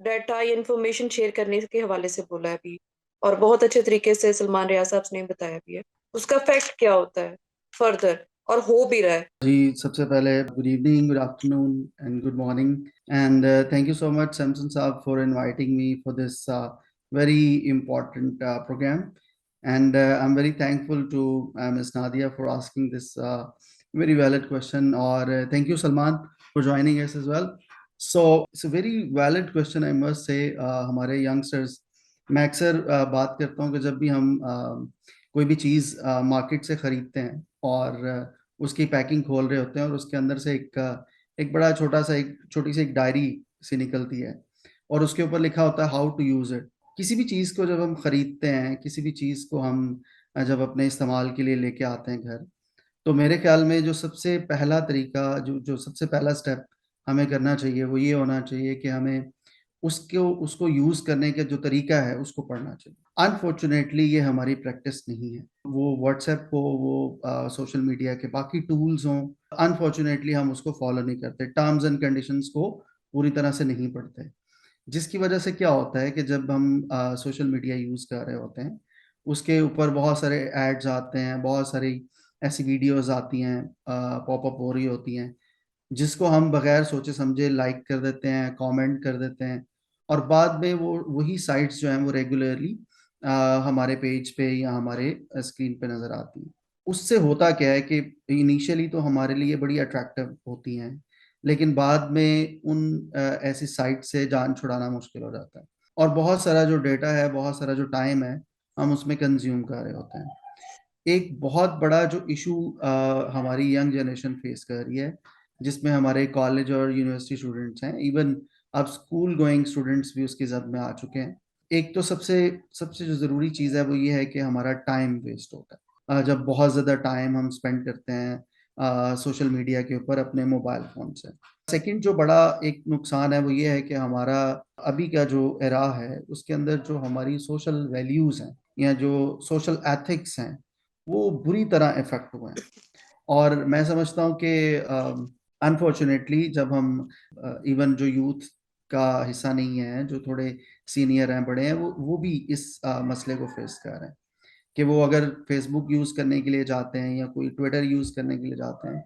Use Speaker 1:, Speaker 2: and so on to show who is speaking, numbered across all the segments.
Speaker 1: Data یا information share کرنے کے حوالے سے بولا ہے بھی، اور بہت اچھے طریقے سے سلمان ریاض صاحب نے بتایا بھی ہے اس کا افیکٹ کیا ہوتا ہے فردر، اور ہو بھی رہا ہے.
Speaker 2: جی سب سے پہلے good evening, good afternoon and good morning, and thank you so much Samson صاحب for inviting me for this very important program, and I'm very thankful to Ms. Nadia for asking this very valid question, or thank you Salman for joining us as well. So it's a very valid question, I must say. ہمارے youngsters، میں اکثر بات کرتا ہوں کہ جب بھی ہم کوئی بھی چیز مارکیٹ سے خریدتے ہیں اور اس کی پیکنگ کھول رہے ہوتے ہیں اور اس کے اندر سے ایک بڑا چھوٹی سی ایک ڈائری سی نکلتی ہے اور اس کے اوپر لکھا ہوتا ہے ہاؤ ٹو یوز اٹ. کسی بھی چیز کو جب ہم خریدتے ہیں، کسی بھی چیز کو ہم جب اپنے استعمال کے لیے لے کے آتے ہیں گھر، تو میرے خیال میں جو سب سے پہلا طریقہ، جو سب سے پہلا سٹیپ ہمیں کرنا چاہیے وہ یہ ہونا چاہیے کہ ہمیں اس کو یوز کرنے کا جو طریقہ ہے اس کو پڑھنا چاہیے. انفارچونیٹلی یہ ہماری پریکٹس نہیں ہے. وہ واٹس ایپ ہو، وہ سوشل میڈیا کے باقی ٹولز ہوں، انفارچونیٹلی ہم اس کو فالو نہیں کرتے، ٹرمز اینڈ کنڈیشنز کو پوری طرح سے نہیں پڑھتے، جس کی وجہ سے کیا ہوتا ہے کہ جب ہم سوشل میڈیا یوز کر رہے ہوتے ہیں اس کے اوپر بہت سارے ایڈز آتے ہیں، بہت ساری ایسی ویڈیوز آتی ہیں، پاپ اپ ہو رہی ہوتی ہیں، جس کو ہم بغیر سوچے سمجھے لائک کر دیتے ہیں، کامنٹ کر دیتے ہیں، اور بعد میں وہی سائٹس جو ہیں وہ ریگولرلی ہمارے پیج پہ یا ہمارے اسکرین پہ نظر آتی ہیں. اس سے ہوتا کیا ہے کہ انیشیلی تو ہمارے لیے بڑی اٹریکٹیو ہوتی ہیں، لیکن بعد میں ان ایسی سائٹ سے جان چھڑانا مشکل ہو جاتا ہے، اور بہت سارا جو ڈیٹا ہے، بہت سارا جو ٹائم ہے، ہم اس میں کنزیوم کر رہے ہوتے ہیں. ایک بہت بڑا جو ایشو ہماری ینگ جنریشن فیس کر رہی ہے، جس میں ہمارے کالج اور یونیورسٹی اسٹوڈنٹس ہیں، ایون اب اسکول گوئنگ اسٹوڈنٹس بھی اس کی زد میں آ چکے ہیں. ایک تو سب سے جو ضروری چیز ہے وہ یہ ہے کہ ہمارا ٹائم ویسٹ ہوتا ہے. جب بہت زیادہ ٹائم ہم اسپینڈ کرتے ہیں سوشل میڈیا کے اوپر اپنے موبائل فون سے. سیکنڈ جو بڑا ایک نقصان ہے وہ یہ ہے کہ ہمارا ابھی کا جو ایرا ہے اس کے اندر جو ہماری سوشل ویلیوز ہیں یا جو سوشل ایتھکس ہیں وہ بری طرح افیکٹ ہوئے ہیں. اور میں سمجھتا ہوں کہ انفارچونیٹلی جب ہم ایون جو یوتھ کا حصہ نہیں ہے، جو تھوڑے سینئر ہیں، بڑے ہیں، وہ بھی اس مسئلے کو فیس کر رہے ہیں کہ وہ اگر فیس بک یوز کرنے کے لیے جاتے ہیں یا کوئی ٹویٹر یوز کرنے کے لیے جاتے ہیں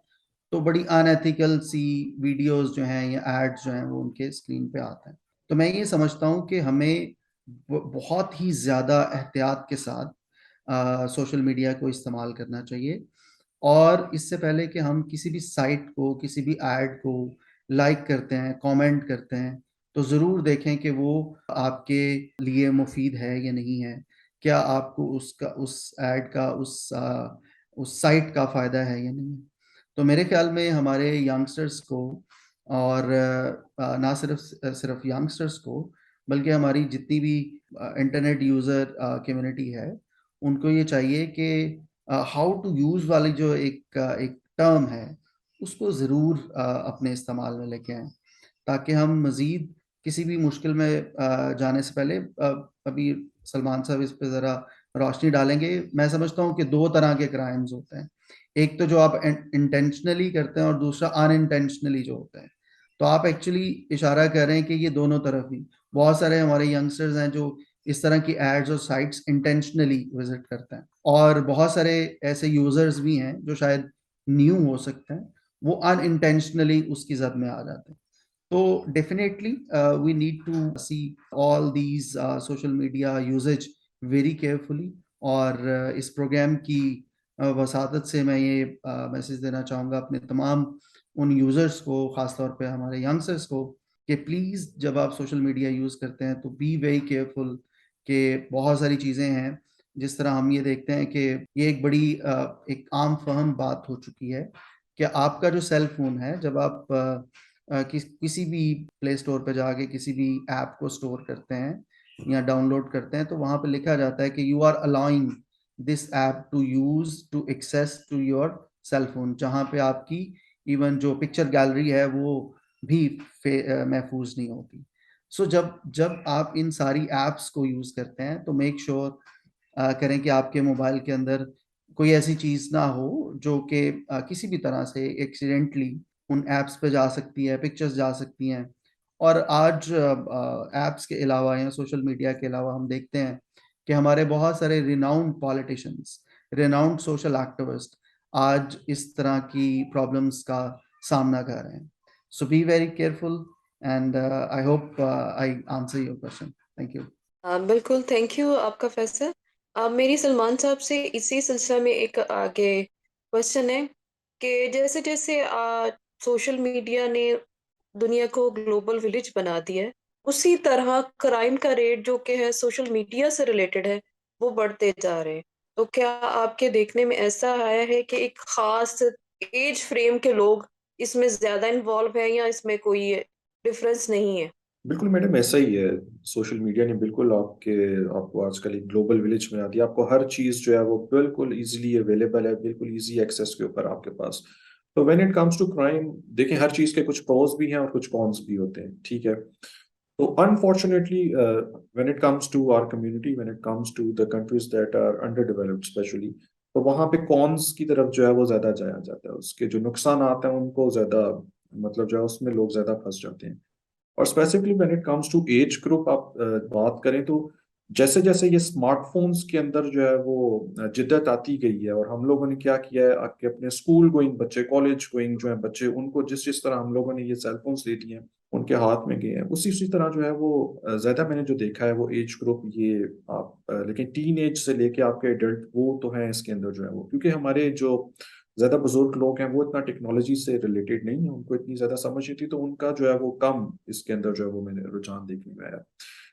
Speaker 2: تو بڑی ان ایتھیکل سی ویڈیوز جو ہیں یا ایڈز جو ہیں وہ ان کے اسکرین پہ آتے ہیں. تو میں یہ سمجھتا ہوں کہ ہمیں بہت ہی زیادہ احتیاط کے ساتھ سوشل میڈیا کو استعمال کرنا چاہیے، اور اس سے پہلے کہ ہم کسی بھی سائٹ کو، کسی بھی ایڈ کو لائک کرتے ہیں، کامنٹ کرتے ہیں، تو ضرور دیکھیں کہ وہ آپ کے لیے مفید ہے یا نہیں ہے، کیا آپ کو اس ایڈ کا اس سائٹ کا فائدہ ہے یا نہیں. تو میرے خیال میں ہمارے ینگسٹرز کو، اور نہ صرف ینگسٹرز کو بلکہ ہماری جتنی بھی انٹرنیٹ یوزر کمیونٹی ہے ان کو یہ چاہیے کہ ہاؤ ٹو یوز والی جو ایک ٹرم ہے اس کو ضرور اپنے استعمال میں لے کے آئیں، تاکہ ہم مزید کسی بھی مشکل میں جانے سے پہلے ابھی سلمان صاحب اس پہ ذرا روشنی ڈالیں گے. میں سمجھتا ہوں کہ دو طرح کے کرائمز ہوتے ہیں، ایک تو جو آپ انٹینشنلی کرتے ہیں اور دوسرا ان انٹینشنلی جو ہوتا ہے. تو آپ ایکچولی اشارہ کر رہے ہیں کہ یہ دونوں طرف ہی بہت سارے ہمارے ینگسٹرز ہیں جو اس طرح کی ایڈز اور سائٹس انٹینشنلی وزٹ کرتے ہیں، اور بہت سارے ایسے یوزرز بھی ہیں جو شاید نیو ہو سکتے ہیں، وہ ان انٹینشنلی اس کی زد میں آ جاتے ہیں. تو definitely we need to see all these social media usage very carefully. اور اس پروگرام کی وساطت سے میں یہ میسیج دینا چاہوں گا اپنے تمام ان یوزرز کو، خاص طور پہ ہمارے ینگسٹرز کو، کہ پلیز جب آپ سوشل میڈیا یوز کرتے ہیں تو بی ویری کیئرفل، کہ بہت ساری چیزیں ہیں جس طرح ہم یہ دیکھتے ہیں کہ یہ ایک بڑی ایک عام فہم بات ہو چکی ہے کہ آپ کا جو سیل فون ہے، جب آپ کسی بھی پلے اسٹور پہ جا کے کسی بھی ایپ کو اسٹور کرتے ہیں یا ڈاؤن لوڈ کرتے ہیں تو وہاں پہ لکھا جاتا ہے کہ you are allowing this app to use to access to your cell phone, جہاں پہ آپ کی ایون جو پکچر گیلری ہے وہ بھی محفوظ نہیں ہوتی. سو جب آپ ان ساری ایپس کو یوز کرتے ہیں تو میک شیور کریں کہ آپ کے موبائل کے اندر کوئی ایسی چیز نہ ہو جو کہ کسی بھی طرح سے ایکسیڈنٹلی ان ایپس پہ جا سکتی ہے، پکچرز جا سکتی ہیں اور آج ایپس کے علاوہ یا سوشل میڈیا کے علاوہ ہم دیکھتے ہیں کہ ہمارے بہت سارے renowned politicians, renowned social activist آج اس طرح کی پرابلمس کا سامنا کر رہے ہیں. So be very careful and I hope I answer your question. Thank you.
Speaker 1: بالکل، تھینک یو آپ کا فیصل. میری سلمان صاحب سے اسی سلسلہ میں ایک آگے کوشچن ہے کہ جیسے جیسے سوشل میڈیا نے دنیا کو گلوبل ولیج بنا دیا ہے، اسی طرح کرائم کا ریٹ جو کہ ہے سوشل میڈیا سے ریلیٹڈ ہے وہ بڑھتے جا رہے ہیں. تو کیا آپ کے دیکھنے میں ایسا آیا ہے کہ ایک خاص ایج فریم کے لوگ اس میں زیادہ انوالو ہیں یا اس میں کوئی ڈفرینس نہیں ہے؟
Speaker 3: بالکل میڈم ایسا ہی ہے. سوشل میڈیا نے بالکل آپ کو آج کل ایک گلوبل ولیج میں آتی ہے. آپ کو ہر چیز جو ہے وہ بالکل ایزیلی اویلیبل ہے، بالکل ایزی ایکسیس کے اوپر آپ کے پاس. تو when it comes to crime, دیکھیں ہر چیز کے کچھ پروز بھی ہیں اور کچھ کونس بھی ہوتے ہیں، ٹھیک ہے. تو unfortunately when it comes to our community, when it comes to the countries that are underdeveloped especially, تو وہاں پہ کونس کی طرف جو ہے وہ زیادہ جایا جاتا ہے. اس کے جو نقصانات ہیں ان کو زیادہ مطلب جو ہے اس میں لوگ زیادہ پھنس جاتے ہیں. اور specifically when it comes to age group آپ بات کریں تو جیسے جیسے یہ اسمارٹ فونز کے اندر جو ہے وہ جدت آتی گئی ہے، اور ہم لوگوں نے کیا کیا ہے کہ اپنے اسکول گوئنگ بچے، کالج گوئنگ جو ہیں بچے، ان کو جس طرح ہم لوگوں نے یہ سیل فونز دے دیے ہیں ان کے ہاتھ میں گئے ہیں، اسی طرح جو ہے وہ زیادہ میں نے جو دیکھا ہے وہ ایج گروپ یہ آپ لیکن ٹین ایج سے لے کے آپ کے ایڈلٹ وہ تو ہیں اس کے اندر جو ہے وہ، کیونکہ ہمارے جو زیادہ بزرگ لوگ ہیں وہ اتنا ٹیکنالوجی سے ریلیٹڈ نہیں ہیں، ان کو اتنی زیادہ سمجھ نہیں تھی، تو ان کا جو ہے وہ کم اس کے اندر جو ہے وہ میں نے رجحان دیکھنے میں آیا.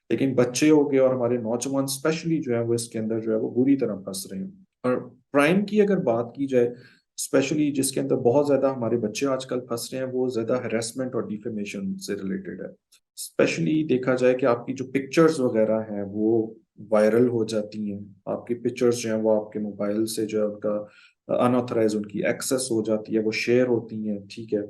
Speaker 3: لیکن بچے ہو گئے اور ہمارے نوجوان اسپیشلی جو ہے وہ اس کے اندر جو ہے وہ بری طرح پھنس رہے ہیں. اور کرائم کی اگر بات کی جائے اسپیشلی جس کے اندر بہت زیادہ ہمارے بچے آج کل پھنس رہے ہیں وہ زیادہ ہیراسمنٹ اور ڈیفیمیشن سے ریلیٹڈ ہے. اسپیشلی دیکھا جائے کہ آپ کی جو پکچرز وغیرہ ہیں وہ وائرل ہو جاتی ہیں، آپ کی پکچرز جو ہیں وہ آپ کے موبائل سے جو ہے ان کا انآتھرائز ان کی ایکسیس ہو جاتی ہے، وہ شیئر ہوتی ہیں، ٹھیک ہے.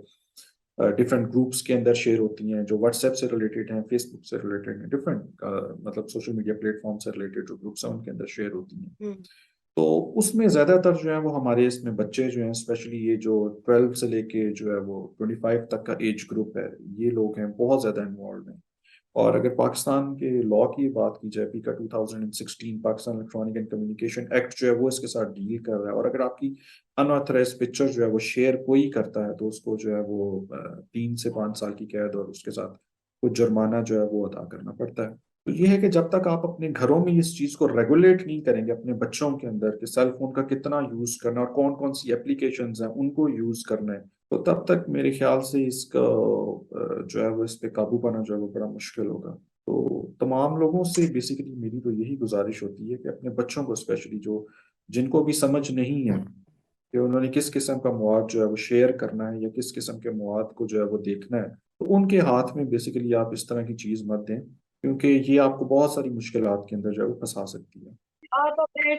Speaker 3: ڈفرینٹ گروپس کے اندر شیئر ہوتی ہیں جو واٹس ایپ سے ریلیٹڈ ہیں، فیس بک سے ریلیٹڈ ہیں، ڈفرینٹ مطلب سوشل میڈیا پلیٹ فارم سے ریلیٹڈ جو گروپس ہیں ان کے اندر شیئر ہوتی ہیں. تو اس میں زیادہ تر جو ہے وہ ہمارے اس میں بچے جو ہیں اسپیشلی یہ جو 12 سے لے کے جو ہے وہ 25 تک کا ایج گروپ ہے، یہ لوگ ہیں بہت زیادہ انوالوڈ ہیں. اور اگر پاکستان کے لاء کی بات کی جائے، پیکا 2016 Pakistan electronic and communication act جو ہے وہ اس کے ساتھ ڈیل کر رہا ہے. اور اگر آپ کی انآتھرائز پکچر جو ہے وہ شیئر کوئی کرتا ہے تو اس کو جو ہے وہ 3 سے 5 سال کی قید اور اس کے ساتھ کچھ جرمانہ جو ہے وہ ادا کرنا پڑتا ہے. تو یہ ہے کہ جب تک آپ اپنے گھروں میں اس چیز کو ریگولیٹ نہیں کریں گے اپنے بچوں کے اندر کہ سیل فون کا کتنا یوز کرنا اور کون کون سی اپلیکیشنز ہیں ان کو یوز کرنا ہے، تو تب تک میرے خیال سے اس کا جو ہے وہ اس پہ قابو پانا جو ہے وہ بڑا مشکل ہوگا. تو تمام لوگوں سے بیسیکلی میری تو یہی گزارش ہوتی ہے کہ اپنے بچوں کو اسپیشلی جن کو بھی سمجھ نہیں ہے کہ انہوں نے کس قسم کا مواد جو ہے وہ شیئر کرنا ہے یا کس قسم کے مواد کو جو ہے وہ دیکھنا ہے، تو ان کے ہاتھ میں بیسیکلی آپ اس طرح کی چیز مت دیں، کیونکہ یہ آپ کو بہت ساری مشکلات کے اندر جو ہے وہ پھنسا سکتی ہے.
Speaker 1: آپ اپنے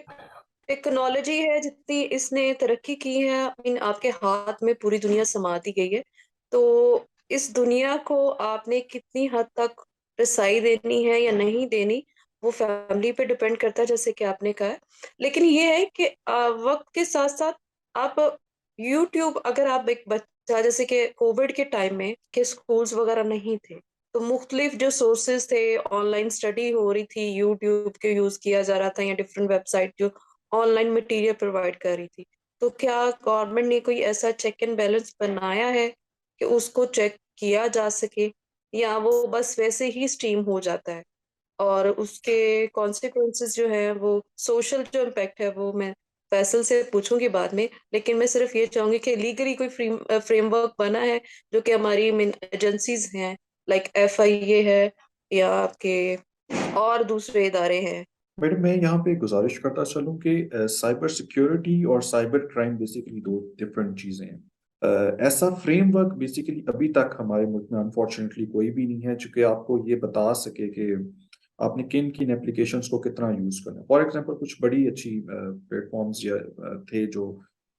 Speaker 1: ٹیکنالوجی ہے جتنی اس نے ترقی کی ہے، آپ کے ہاتھ میں پوری دنیا سما دی گئی ہے، تو اس دنیا کو آپ نے کتنی حد تک رسائی دینی ہے یا نہیں دینی وہ فیملی پہ ڈپینڈ کرتا ہے جیسے کہ آپ نے کہا. لیکن یہ ہے کہ وقت کے ساتھ ساتھ آپ یوٹیوب، اگر آپ ایک بچہ جیسے کہ کووڈ کے ٹائم میں کہ اسکولز وغیرہ نہیں تھے تو مختلف جو سورسز تھے، آن لائن اسٹڈی ہو رہی تھی، یوٹیوب کے یوز کیا جا رہا تھا یا ڈفرینٹ ویب سائٹ جو آن لائن مٹیریل پرووائڈ کر رہی تھی. تو کیا گورنمنٹ نے کوئی ایسا چیک اینڈ بیلنس بنایا ہے کہ اس کو چیک کیا جا سکے، یا وہ بس ویسے ہی اسٹریم ہو جاتا ہے اور اس کے کانسیکوینسز جو ہے وہ سوشل جو امپیکٹ ہے وہ میں فیصل سے پوچھوں گی بعد میں، لیکن میں صرف یہ چاہوں گی کہ لیگلی کوئی فریم ورک بنا ہے جو کہ ہماری ایجنسیز ہیں لائک FIA ہے یا آپ کے اور دوسرے ادارے ہیں.
Speaker 3: میڈم میں یہاں پہ گزارش کرتا چلوں کہ سائبر سیکیورٹی اور سائبر کرائم بیسیکلی 2 ڈفرینٹ چیزیں ہیں. ایسا فریم ورک بیسیکلی ابھی تک ہمارے ملک میں انفارچونیٹلی کوئی بھی نہیں ہے جو کہ آپ کو یہ بتا سکے کہ آپ نے کن اپلیکیشنز کو کتنا یوز کرنا ہے. فار ایگزامپل کچھ بڑی اچھی پلیٹ فارمز تھے جو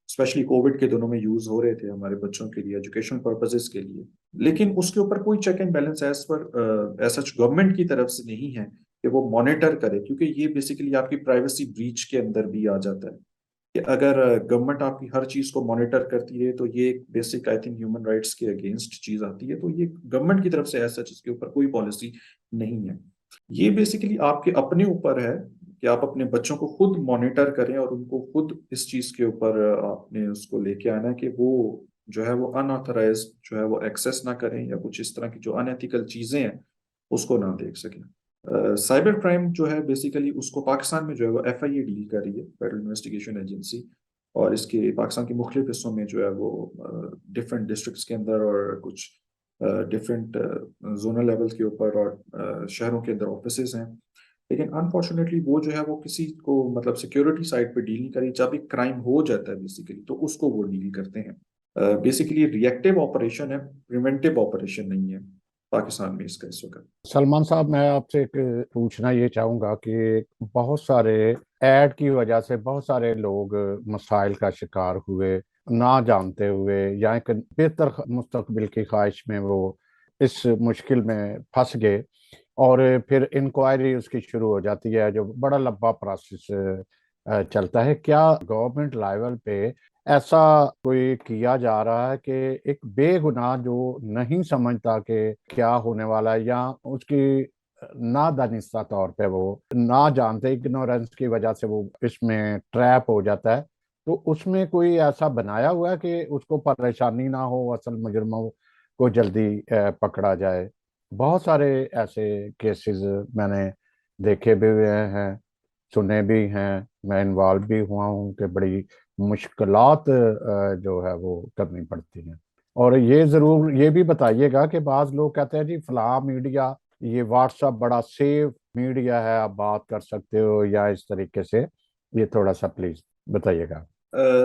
Speaker 3: اسپیشلی کووڈ کے دنوں میں یوز ہو رہے تھے ہمارے بچوں کے لیے ایجوکیشن پرپزز کے لیے، لیکن اس کے اوپر کوئی چیک اینڈ بیلنس ایسا گورنمنٹ کی طرف سے نہیں ہے کہ وہ مانیٹر کرے، کیونکہ یہ بیسیکلی آپ کی پرائیویسی بریچ کے اندر بھی آ جاتا ہے کہ اگر گورنمنٹ آپ کی ہر چیز کو مانیٹر کرتی ہے تو یہ ایک basic I think human rights کے اگینسٹ چیز آتی ہے. تو یہ گورنمنٹ کی طرف سے ایسا اس کے اوپر کوئی پالیسی نہیں ہے. یہ بیسیکلی آپ کے اپنے اوپر ہے کہ آپ اپنے بچوں کو خود مانیٹر کریں اور ان کو خود اس چیز کے اوپر آپ نے اس کو لے کے آنا کہ وہ جو ہے وہ ان آتھرائز جو ہے وہ ایکسیس نہ کریں یا کچھ اس طرح کی جو ان ایتھیکل چیزیں ہیں اس کو نہ دیکھ سکیں. سائبر کرائم جو ہے بیسیکلی اس کو پاکستان میں جو ہے وہ FIA ڈیل کر رہی ہے, فیڈرل انویسٹیگیشن ایجنسی, اور اس کے پاکستان کے مختلف حصوں میں جو ہے وہ ڈفرینٹ ڈسٹرکٹس کے اندر اور کچھ ڈفرینٹ زونل لیول کے اوپر اور شہروں کے اندر آفیسز ہیں. لیکن انفارچونیٹلی وہ جو ہے وہ کسی کو مطلب سیکیورٹی سائڈ پہ ڈیل نہیں کری. جب ایک کرائم ہو جاتا ہے بیسیکلی تو اس کو وہ ڈیل کرتے ہیں. بیسیکلی ریئیکٹیو آپریشن ہے, پریونٹیو آپریشن نہیں ہے پاکستان میں اس کا اس وقت.
Speaker 4: سلمان صاحب, میں آپ سے ایک پوچھنا یہ چاہوں گا کہ بہت سارے ایڈ کی وجہ سے بہت سارے لوگ مسائل کا شکار ہوئے, نہ جانتے ہوئے, یا ایک بہتر مستقبل کی خواہش میں وہ اس مشکل میں پھنس گئے, اور پھر انکوائری اس کی شروع ہو جاتی ہے جو بڑا لمبا پروسیس چلتا ہے. کیا گورنمنٹ لیول پہ ایسا کوئی کیا جا رہا ہے کہ ایک بے گناہ جو نہیں سمجھتا کہ کیا ہونے والا ہے, یا اس کی نادانستہ طور پہ وہ نہ جانتے اگنورنس کی وجہ سے وہ اس میں ٹریپ ہو جاتا ہے, تو اس میں کوئی ایسا بنایا ہوا ہے کہ اس کو پریشانی نہ ہو, اصل مجرموں کو جلدی پکڑا جائے؟ بہت سارے ایسے کیسز میں نے دیکھے بھی ہوئے ہیں, سنے بھی ہیں, میں انوالو بھی ہوا ہوں کہ بڑی مشکلات جو ہے وہ کرنی پڑتی ہیں. اور یہ ضرور یہ بھی بتائیے گا کہ بعض لوگ کہتے ہیں جی فلاں میڈیا, یہ واٹس ایپ بڑا سیف میڈیا ہے, آپ بات کر سکتے ہو, یا اس طریقے سے یہ تھوڑا سا پلیز بتائیے گا.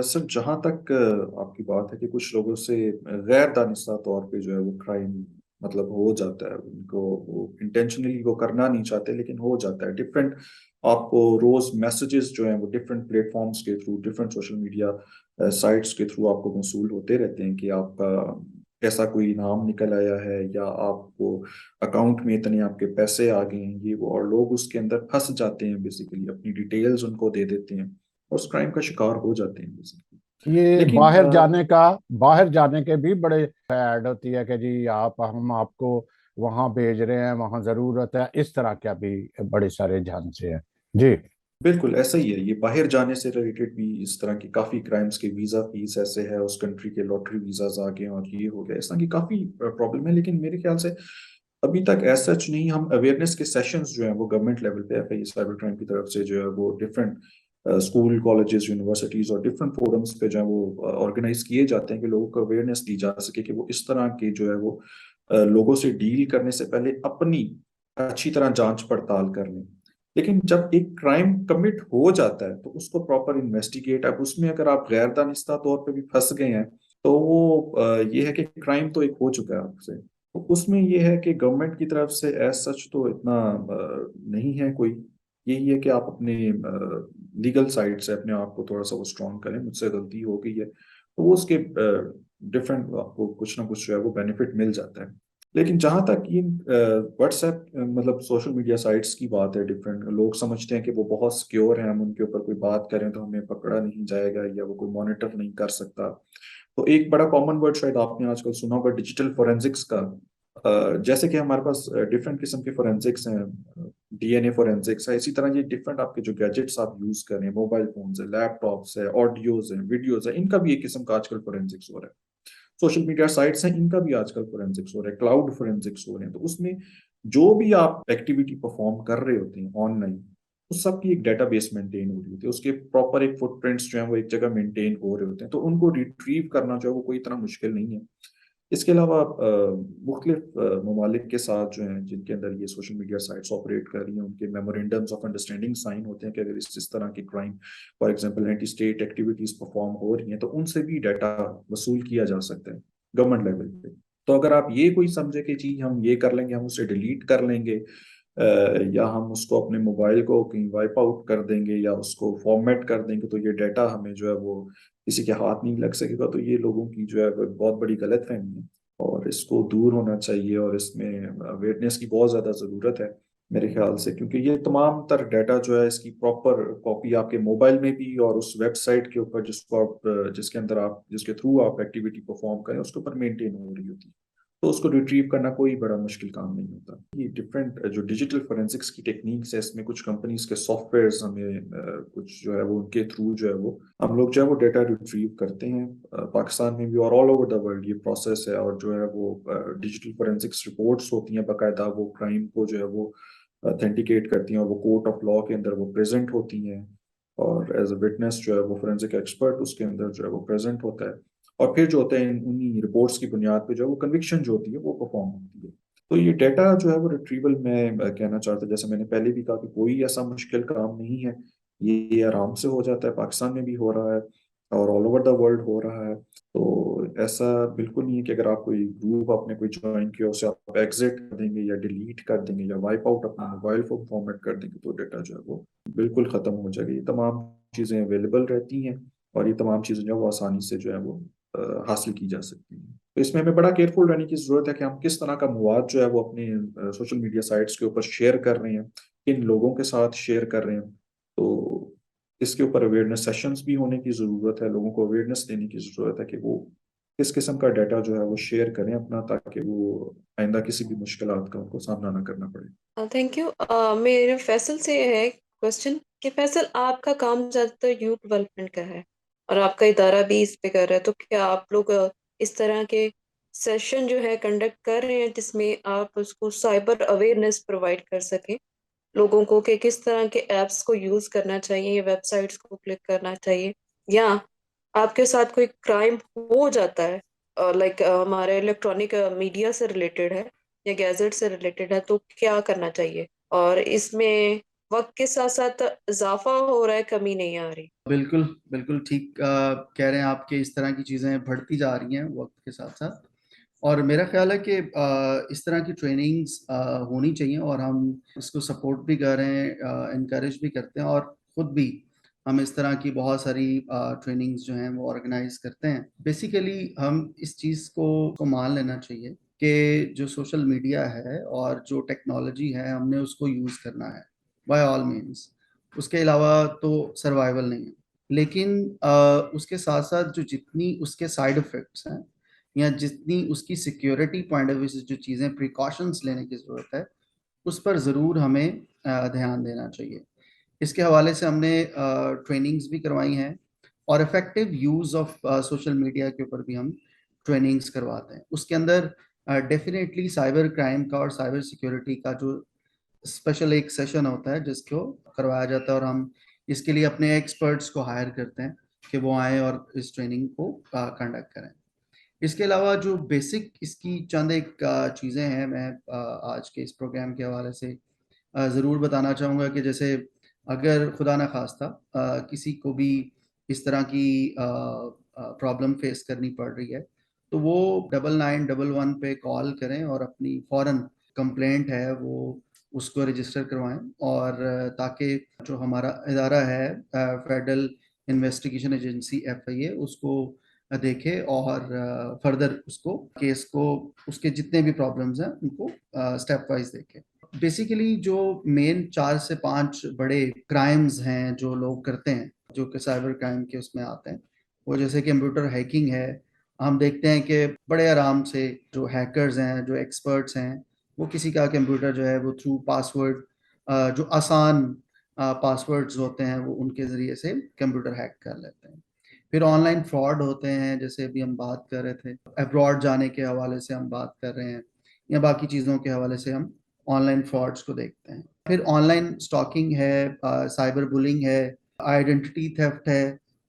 Speaker 3: سر جہاں تک آپ کی بات ہے کہ کچھ لوگوں سے غیر دانستہ طور پہ جو ہے وہ کرائم مطلب ہو جاتا ہے, ان کو وہ انٹینشنلی وہ کرنا نہیں چاہتے لیکن ہو جاتا ہے. ڈفرینٹ آپ کو روز میسیجز جو ہیں وہ ڈفرینٹ پلیٹ فارمز کے through, different social media sites کے تھرو آپ کو موصول ہوتے رہتے ہیں کہ آپ کا ایسا کوئی نام نکل آیا ہے, یا آپ کو اکاؤنٹ میں اتنے آپ کے پیسے آ گئے ہیں یہ وہ, اور لوگ اس کے اندر پھنس جاتے ہیں, بیسیکلی اپنی ڈیٹیلز ان کو دے دیتے ہیں اور اس کرائم کا شکار ہو جاتے ہیں بیسیکلی.
Speaker 4: یہ
Speaker 3: لیکن
Speaker 4: باہر جانے کے بھی بڑے ایڈ ہوتی ہے کہ جی ہم آپ کو وہاں بھیج رہے ہیں, وہاں ضرورت ہے, اس طرح کیا بھی بڑے سارے جھانسے ہیں. جی
Speaker 3: بالکل ایسا ہی ہے, یہ باہر جانے سے ریلیٹڈ بھی اس طرح کی کافی کرائمز کے ویزا فیس ایسے ہے, اس کنٹری کے لاٹری ویزاز آ گئے اور یہ ہو گیا, اس طرح کی کافی پرابلم ہے. لیکن میرے خیال سے ابھی تک ایسا سچ نہیں. ہم اویئرنیس کے سیشنز جو ہیں وہ گورنمنٹ لیول پہ FIA سائبر کرائم کی طرف سے جو ہے وہ ڈفرینٹ اسکول, کالجز, یونیورسٹیز اور ڈفرینٹ فورمز پہ جو ہے وہ آرگنائز کیے جاتے ہیں کہ لوگوں کو اویئرنیس دی جا سکے کہ وہ اس طرح کے جو ہے وہ لوگوں سے ڈیل کرنے سے پہلے اپنی اچھی طرح جانچ پڑتال کر لیں. لیکن جب ایک کرائم کمٹ ہو جاتا ہے تو اس کو پراپر انویسٹیگیٹ, اب اس میں اگر آپ غیر دانستہ طور پہ بھی پھنس گئے ہیں تو وہ یہ ہے کہ کرائم تو ایک ہو چکا ہے آپ سے. تو اس میں یہ ہے کہ گورنمنٹ کی طرف سے ایز سچ تو اتنا نہیں ہے کوئی. یہی ہے کہ آپ اپنے لیگل سائڈ سے اپنے آپ کو تھوڑا سا وہ اسٹرانگ کریں. مجھ سے غلطی ہو گئی ہے تو وہ اس کے ڈفرینٹ آپ کو کچھ نہ کچھ جو ہے وہ بینیفٹ مل جاتا ہے. لیکن جہاں تک یہ واٹس ایپ مطلب سوشل میڈیا سائٹس کی بات ہے, ڈفرینٹ لوگ سمجھتے ہیں کہ وہ بہت سیکیور ہیں, ہم ان کے اوپر کوئی بات کریں تو ہمیں پکڑا نہیں جائے گا یا وہ کوئی مانیٹر نہیں کر سکتا. تو ایک بڑا کامن ورڈ شاید آپ نے آج کل سنا ہوگا ڈیجیٹل فورینزکس کا. جیسے کہ ہمارے پاس ڈفرینٹ قسم کے فورینزکس ہیں, DNA فورینزکس ہے, اسی طرح یہ ڈفرینٹ آپ کے جو گیجٹس آپ یوز کریں, موبائل فونز ہیں, لیپ ٹاپس ہے, آڈیوز ہیں, ویڈیوز ہیں, ان کا بھی ایک قسم کا آج کل فورینزکس ہو رہا ہے. سوشل میڈیا سائٹس ہیں, ان کا بھی آج کل فورینزکس ہو رہا ہے, کلاؤڈ فورینزکس ہو رہے ہیں. تو اس میں جو بھی آپ ایکٹیویٹی پرفارم کر رہے ہوتے ہیں آن لائن, اس سب کی ایک ڈیٹا بیس مینٹین ہو رہی ہوتی ہے, اس کے پراپر ایک فٹ پرنٹس جو ہیں وہ ایک جگہ مینٹین ہو رہے ہوتے ہیں. تو ان کو ریٹریو کرنا جو ہے وہ کوئی اتنا مشکل نہیں ہے. اس کے علاوہ مختلف ممالک کے ساتھ جو ہیں جن کے اندر یہ سوشل میڈیا سائٹس آپریٹ کر رہی ہیں, ان کے میمورینڈمز آف انڈرسٹینڈنگ سائن ہوتے ہیں کہ اگر اس طرح کی crime for example anti state activities perform ہو رہی ہیں تو ان سے بھی ڈیٹا وصول کیا جا سکتا ہے گورنمنٹ لیول پہ. تو اگر آپ یہ کوئی سمجھے کہ جی ہم یہ کر لیں گے, ہم اسے ڈیلیٹ کر لیں گے, یا ہم اس کو اپنے موبائل کو کہیں وائپ آؤٹ کر دیں گے یا اس کو فارمیٹ کر دیں گے تو یہ ڈیٹا ہمیں جو ہے وہ کسی کے ہاتھ نہیں لگ سکے گا, تو یہ لوگوں کی جو ہے بہت بڑی غلط فہمی ہے اور اس کو دور ہونا چاہیے اور اس میں اویئرنیس کی بہت زیادہ ضرورت ہے. میرے خیال سے، کیونکہ یہ تمام تر ڈیٹا جو ہے اس کی پراپر کاپی آپ کے موبائل میں بھی اور اس ویب سائٹ کے اوپر جس کو آپ جس کے اندر آپ جس کے تھرو آپ ایکٹیویٹی پرفارم کریں اس کے اوپر مینٹین ہو رہی ہوتی ہے، تو اس کو ریٹریو کرنا کوئی بڑا مشکل کام نہیں ہوتا. یہ ڈفرینٹ جو ڈیجیٹل فورینسکس کی ٹیکنیکس ہے، اس میں کچھ کمپنیز کے سافٹ ویئرز ہمیں کچھ جو ہے وہ ان کے تھرو جو ہے وہ ہم لوگ جو ہے وہ ڈیٹا ریٹریو کرتے ہیں. پاکستان میں بھی اور آل اوور دا ورلڈ یہ پروسیس ہے، اور جو ہے وہ ڈیجیٹل فورینسکس رپورٹس ہوتی ہیں باقاعدہ، وہ کرائم کو جو ہے وہ اتھینٹیکیٹ کرتی ہیں اور وہ کورٹ آف لا کے اندر وہ پریزنٹ ہوتی ہیں، اور ایز اے وٹنس جو ہے وہ فورینسک ایکسپرٹ اس کے اندر جو ہے وہ پریزنٹ ہوتا ہے، اور پھر جو ہوتا ہے انہی رپورٹس کی بنیاد پہ جو ہے وہ کنوکشن جو ہوتی ہے وہ پرفارم ہوتی ہے. تو یہ ڈیٹا جو ہے وہ ریٹریول میں کہنا چاہتا، جیسے میں نے پہلے بھی کہا کہ کوئی ایسا مشکل کام نہیں ہے، یہ آرام سے ہو جاتا ہے، پاکستان میں بھی ہو رہا ہے اور آل اوور دا ورلڈ ہو رہا ہے. تو ایسا بالکل نہیں ہے کہ اگر آپ کوئی گروپ آپ نے کوئی جوائن کیا اسے آپ ایگزٹ کر دیں گے یا ڈیلیٹ کر دیں گے یا وائپ آؤٹ اپنا موبائل فون فارمیٹ کر دیں گے تو ڈیٹا جو ہے وہ بالکل ختم ہو جائے گی. یہ تمام چیزیں اویلیبل رہتی ہیں اور یہ تمام چیزیں جو ہے وہ آسانی سے جو ہے وہ حاصل کی جا سکتی ہیں. تو اس میں ہمیں بڑا کیئرفل رہنے کی ضرورت ہے کہ ہم کس طرح کا مواد جو ہے وہ اپنے سوشل میڈیا سائٹس کے اوپر شیئر کر رہے ہیں، کن لوگوں کے ساتھ شیئر کر رہے ہیں. تو اس کے اوپر اویئرنیس سیشنز بھی ہونے کی ضرورت ہے، لوگوں کو اویئرنیس دینے کی ضرورت ہے کہ وہ کس قسم کا ڈیٹا جو ہے وہ شیئر کریں اپنا، تاکہ وہ آئندہ کسی بھی مشکلات کا ان کو سامنا نہ کرنا پڑے.
Speaker 1: Thank you. میرے فیصل سے ہے کوشچن کہ فیصل آپ کا کام زیادہ تر یوتھ ڈیولپمنٹ کا ہے اور آپ کا ادارہ بھی اس پہ کر رہا ہے، تو کیا آپ لوگ اس طرح کے سیشن جو ہے کنڈکٹ کر رہے ہیں جس میں آپ اس کو سائبر اویئرنیس پرووائڈ کر سکیں لوگوں کو کہ کس طرح کے ایپس کو یوز کرنا چاہیے یا ویب سائٹس کو کلک کرنا چاہیے، یا آپ کے ساتھ کوئی کرائم ہو جاتا ہے لائک ہمارے الیکٹرانک میڈیا سے ریلیٹڈ ہے یا گیزٹ سے ریلیٹڈ ہے، تو کیا کرنا چاہیے؟ اور اس میں وقت کے ساتھ ساتھ اضافہ ہو رہا ہے، کمی نہیں آ رہی؟
Speaker 2: بالکل بالکل ٹھیک کہہ رہے ہیں آپ کہ اس طرح کی چیزیں بڑھتی جا رہی ہیں وقت کے ساتھ ساتھ، اور میرا خیال ہے کہ اس طرح کی ٹریننگز ہونی چاہیے، اور ہم اس کو سپورٹ بھی کر رہے ہیں، انکریج بھی کرتے ہیں، اور خود بھی ہم اس طرح کی بہت ساری ٹریننگز جو ہیں وہ آرگنائز کرتے ہیں. بیسیکلی ہم اس چیز کو مان لینا چاہیے کہ جو سوشل میڈیا ہے اور جو ٹیکنالوجی ہے ہم نے اس کو یوز کرنا ہے بائی آل مینس، اس کے علاوہ تو سروائیول نہیں ہے. لیکن اس کے ساتھ ساتھ جو جتنی اس کے سائیڈ افیکٹس ہیں یا جتنی اس کی سیکیورٹی پوائنٹ آف ویو سے جو چیزیں پریکاشنس لینے کی ضرورت ہے اس پر ضرور ہمیں دھیان دینا چاہیے. اس کے حوالے سے ہم نے ٹریننگز بھی کروائی ہیں، اور effective use of social media کے اوپر بھی ہم ٹریننگز کرواتے ہیں. اس کے اندر ڈیفینیٹلی سائبر کرائم کا اور سائبر سیکیورٹی کا جو اسپیشل ایک سیشن ہوتا ہے جس کو کروایا جاتا ہے، اور ہم اس کے لیے اپنے ایکسپرٹس کو ہائر کرتے ہیں کہ وہ آئیں اور اس ٹریننگ کو کنڈکٹ کریں. اس کے علاوہ جو بیسک اس کی چند ایک چیزیں ہیں میں آج کے اس پروگرام کے حوالے سے ضرور بتانا چاہوں گا کہ جیسے اگر خدا نخواستہ کسی کو بھی اس طرح کی پرابلم فیس کرنی پڑ رہی ہے تو وہ 9911 پہ کال کریں اور اپنی فوراً کمپلینٹ ہے وہ اس کو رجسٹر کروائیں، اور تاکہ جو ہمارا ادارہ ہے فیڈرل انویسٹیگیشن ایجنسی FIA اس کو دیکھے اور فردر اس کو کیس کو اس کے جتنے بھی پرابلمز ہیں ان کو سٹیپ وائز دیکھے. بیسیکلی جو مین 4 سے 5 بڑے کرائمز ہیں جو لوگ کرتے ہیں جو کہ سائبر کرائم کے اس میں آتے ہیں، وہ جیسے کمپیوٹر ہیکنگ ہے. ہم دیکھتے ہیں کہ بڑے آرام سے جو ہیکرز ہیں جو ایکسپرٹس ہیں وہ کسی کا کمپیوٹر جو ہے وہ تھرو پاسورڈ جو آسان پاسورڈز ہوتے ہیں وہ ان کے ذریعے سے کمپیوٹر ہیک کر لیتے ہیں. پھر آن لائن فراڈ ہوتے ہیں جیسے ابھی ہم بات کر رہے تھے، ابراڈ جانے کے حوالے سے ہم بات کر رہے ہیں یا باقی چیزوں کے حوالے سے ہم آن لائن فراڈز کو دیکھتے ہیں. پھر آن لائن سٹاکنگ ہے، سائبر بلنگ ہے، آئیڈینٹی تھیفٹ ہے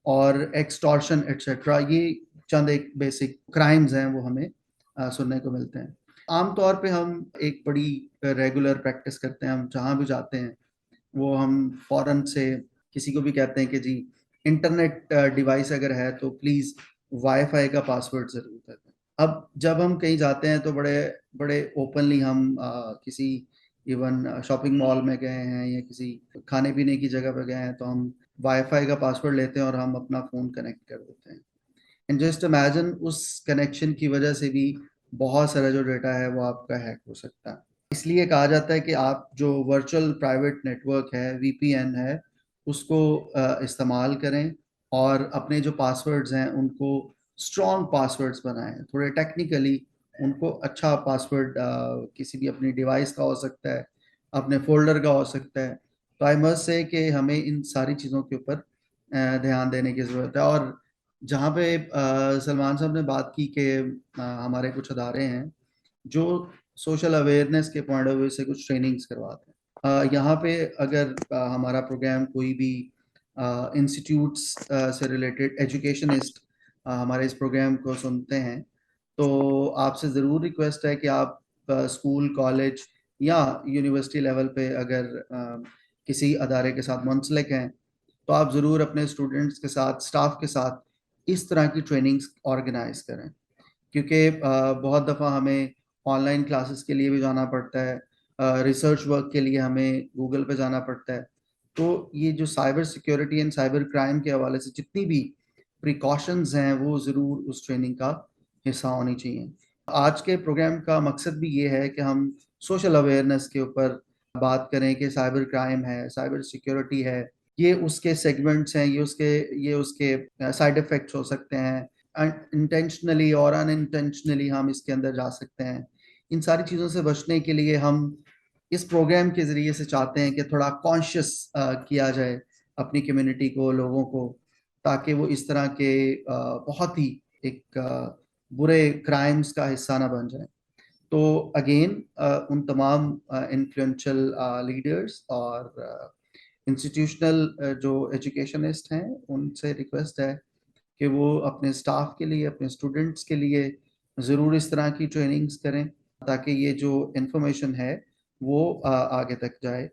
Speaker 2: اور ایکسٹارشن ایٹسیٹرا. یہ چند ایک بیسک کرائمز ہیں وہ ہمیں سننے کو ملتے ہیں. عام طور پہ ہم ایک بڑی ریگولر پریکٹس کرتے ہیں، ہم جہاں بھی جاتے ہیں وہ ہم فوراً سے کسی کو بھی کہتے ہیں کہ جی انٹرنیٹ ڈیوائس اگر ہے تو پلیز وائی فائی کا پاسورڈ ضرور دے دیں. اب جب ہم کہیں جاتے ہیں تو بڑے اوپنلی ہم کسی ایون شاپنگ مال میں گئے ہیں یا کسی کھانے پینے کی جگہ پہ گئے ہیں تو ہم وائی فائی کا پاسورڈ لیتے ہیں اور ہم اپنا فون کنیکٹ کر دیتے ہیں. اینڈ جسٹ امیجن اس کنیکشن کی وجہ سے بھی بہت سارا جو ڈیٹا ہے وہ آپ کا ہیک ہو سکتا ہے. اس لیے کہا جاتا ہے کہ آپ جو ورچوئل پرائیویٹ نیٹ ورک ہے VPN ہے اس کو استعمال کریں اور اپنے جو پاسورڈز ہیں ان کو اسٹرانگ پاسورڈز بنائیں. تھوڑے ٹیکنیکلی ان کو اچھا پاسورڈ کسی بھی اپنی ڈیوائس کا ہو سکتا ہے, اپنے فولڈر کا ہو سکتا ہے. تو آئی مسٹ سے کہ ہمیں ان ساری چیزوں کے اوپر دھیان دینے کی ضرورت ہے. اور جہاں پہ سلمان صاحب نے بات کی کہ ہمارے کچھ ادارے ہیں جو سوشل اویئرنیس کے پوائنٹ آف ویو سے کچھ ٹریننگز کرواتے ہیں. یہاں پہ اگر ہمارا پروگرام کوئی بھی انسٹیٹیوٹس سے ریلیٹڈ ایجوکیشنسٹ ہمارے اس پروگرام کو سنتے ہیں تو آپ سے ضرور ریکویسٹ ہے کہ آپ اسکول, کالج یا یونیورسٹی لیول پہ اگر کسی ادارے کے ساتھ منسلک ہیں تو آپ ضرور اپنے اسٹوڈنٹس کے ساتھ, اسٹاف کے ساتھ اس طرح کی ٹریننگز آرگنائز کریں, کیونکہ بہت دفعہ ہمیں آن لائن کلاسز کے لیے بھی جانا پڑتا ہے, ریسرچ ورک کے لیے ہمیں گوگل پہ جانا پڑتا ہے. تو یہ جو cyber security and cyber crime کے حوالے سے جتنی بھی پریکاشنز ہیں وہ ضرور اس ٹریننگ کا حصہ ہونی چاہیے. آج کے پروگرام کا مقصد بھی یہ ہے کہ ہم سوشل اویئرنیس کے اوپر بات کریں کہ سائبر کرائم ہے, سائبر سیکیورٹی ہے, یہ اس کے سیگمنٹس ہیں, یہ اس کے سائیڈ افیکٹس ہو سکتے ہیں, انٹینشنلی اور ان انٹینشنلی ہم اس کے اندر جا سکتے ہیں. ان ساری چیزوں سے بچنے کے لیے ہم اس پروگرام کے ذریعے سے چاہتے ہیں کہ تھوڑا کانشیس کیا جائے اپنی کمیونٹی کو, لوگوں کو, تاکہ وہ اس طرح کے بہت ہی ایک برے کرائمز کا حصہ نہ بن جائیں. تو اگین ان تمام انفلوئنشل لیڈرز اور انسٹیٹیوشنل جو ایجوکیشنسٹ ہیں ان سے ریکویسٹ ہے کہ وہ اپنے اسٹاف کے لیے, اپنے اسٹوڈنٹس کے لیے ضرور اس طرح کی ٹریننگز کریں تاکہ یہ جو انفارمیشن ہے وہ آگے تک جائے.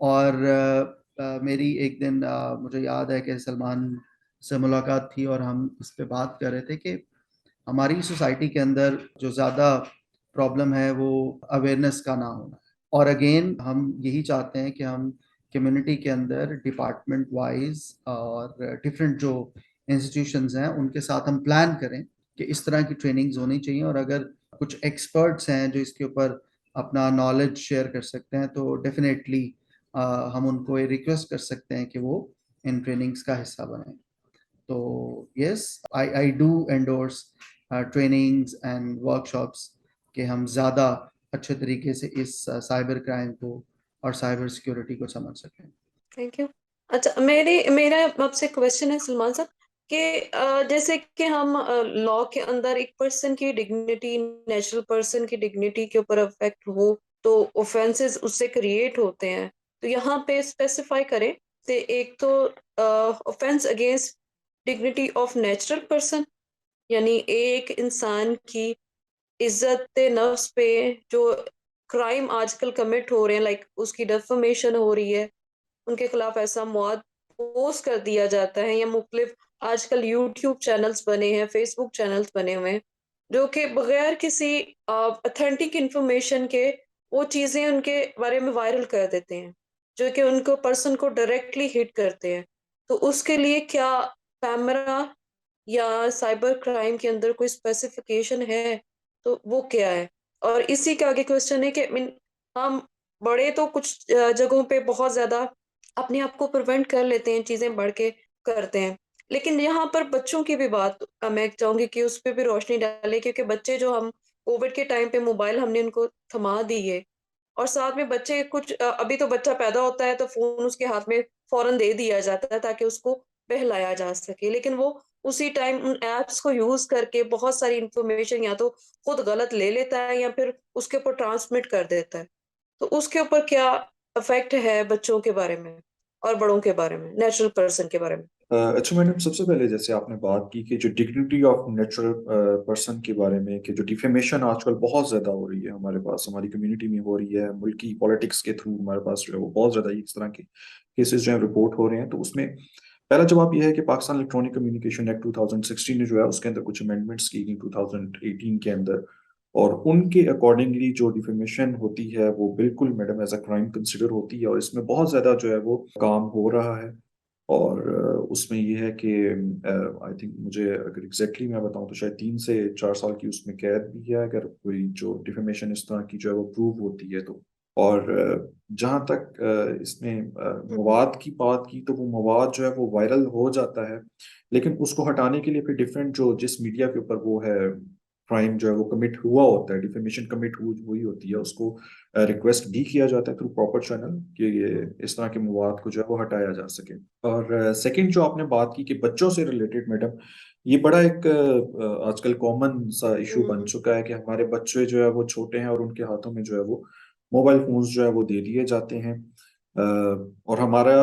Speaker 2: اور میری ایک دن مجھے یاد ہے کہ سلمان سے ملاقات تھی اور ہم اس پہ بات کر رہے تھے کہ ہماری سوسائٹی کے اندر جو زیادہ پرابلم ہے وہ اویئرنیس کا نہ ہونا ہے. اور اگین ہم یہی چاہتے ہیں کہ ہم کمیونٹی کے اندر ڈپارٹمنٹ وائز اور ڈفرینٹ جو انسٹیٹیوشنز ہیں ان کے ساتھ ہم پلان کریں کہ اس طرح کی ٹریننگز ہونی چاہیے. اور اگر کچھ ایکسپرٹس ہیں جو اس کے اوپر اپنا نالج شیئر کر سکتے ہیں تو ڈیفینیٹلی ہم ان کو یہ ریکویسٹ کر سکتے ہیں کہ وہ ان ٹریننگز کا حصہ بنیں. تو yes, I do endorse trainings and workshops کہ ہم زیادہ اچھے طریقے سے اس سائبر کرائم کو اور سائبر سیکیورٹی کو سمجھ سکیں.
Speaker 1: Thank you. اچھا, میرا آپ سے کوشچن ہے سلمان صاحب کہ جیسے کہ ہم لا کے اندر ایک پرسن کی ڈگنیٹی, نیچرل پرسن کی ڈگنیٹی کے اوپر افیکٹ ہو تو اوفینسز اس سے کریٹ ہوتے ہیں, تو یہاں پہ اسپیسیفائی کریں تو ایک تو offence against dignity of natural person, یعنی ایک انسان کی عزت نفس پہ جو کرائم آج کل کمٹ ہو رہے ہیں, لائک اس کی ڈیفیمیشن ہو رہی ہے, ان کے خلاف ایسا مواد پوسٹ کر دیا جاتا ہے, یا مختلف آج کل یوٹیوب چینلز بنے ہیں, فیس بک چینلز بنے ہوئے ہیں جو کہ بغیر کسی اتھینٹک انفارمیشن کے وہ چیزیں ان کے بارے میں وائرل کر دیتے ہیں جو کہ ان کو پرسن کو ڈائریکٹلی ہٹ کرتے ہیں. تو اس کے لیے کیا کیمرا یا سائبر کرائم کے اندر کوئی اسپیسیفکیشن ہے تو وہ کیا ہے؟ اور اسی کا آگے کوشچن ہے کہ ہم بڑے تو کچھ جگہوں پہ بہت زیادہ اپنے آپ کو پریونٹ کر لیتے ہیں, چیزیں بڑھ کے کرتے ہیں, لیکن یہاں پر بچوں کی بھی بات میں چاہوں گی کہ اس پہ بھی روشنی ڈالے, کیونکہ بچے جو ہم کووڈ کے ٹائم پہ موبائل ہم نے ان کو تھما دی ہے, اور ساتھ میں بچے کچھ ابھی تو بچہ پیدا ہوتا ہے تو فون اس کے ہاتھ میں فوراً دے دیا جاتا ہے تاکہ اس کو بہلایا جا سکے, لیکن وہ اسی ٹائم ان ایپس کو یوز کر کے بہت ساری انفارمیشن یا تو خود غلط لے لیتا ہے یا پھر اس کے اوپر ٹرانسمٹ کر دیتا ہے. تو اس کے اوپر کیا افیکٹ ہے بچوں کے بارے میں اور بڑوں کے بارے میں, نیچرل پرسن کے بارے میں؟
Speaker 3: اچھا میڈم, سب سے پہلے جیسے آپ نے بات کی کہ جو ڈگنیٹی آف نیچرل پرسن کے بارے میں کہ جو ڈیفیمیشن آج کل بہت زیادہ ہو رہی ہے ہمارے پاس, ہماری کمیونٹی میں ہو رہی ہے, ملکی پالیٹکس کے تھرو ہمارے پاس جو ہے وہ بہت زیادہ اس طرح کے کیسز جو ہیں رپورٹ ہو رہے ہیں. تو اس میں پہلا جواب یہ ہے کہ پاکستان الیکٹرانک کمیونیکیشن ایکٹ 2016 جو ہے اس کے اندر کچھ امینڈمنٹس کی گئی 2018 کے اندر, اور ان کے اکارڈنگلی جو ڈیفیمیشن ہوتی ہے وہ بالکل madam as a crime consider ہوتی ہے, اور اس میں بہت زیادہ جو ہے وہ کام ہو رہا ہے. اور اس میں یہ ہے کہ آئی تھنک مجھے اگر ایگزیکٹلی میں بتاؤں تو شاید 3 سے 4 سال کی اس میں قید بھی ہے اگر کوئی جو ڈیفیمیشن اس طرح کی جو ہے وہ پروو ہوتی ہے تو. اور جہاں تک اس میں مواد کی بات کی تو وہ مواد جو ہے وہ وائرل ہو جاتا ہے، لیکن اس کو ہٹانے کے لیے پھر ڈفرینٹ جو جس میڈیا کے اوپر وہ ہے کرائم جو ہے وہ کمٹ ہوا ہوتا ہے، ڈیفیمیشن کمٹ ہوئی ہوتی ہے، اس کو ریکویسٹ بھی کیا جاتا ہے تھرو پراپر چینل کہ یہ اس طرح کے مواد کو جو ہے وہ ہٹایا جا سکے. اور سیکنڈ جو آپ نے بات کی کہ بچوں سے ریلیٹڈ، میڈم یہ بڑا ایک آج کل کامن سا ایشو بن چکا ہے کہ ہمارے بچے جو ہے وہ چھوٹے ہیں اور ان کے ہاتھوں میں جو ہے وہ موبائل فونز جو ہے وہ دے دیے جاتے ہیں، اور ہمارا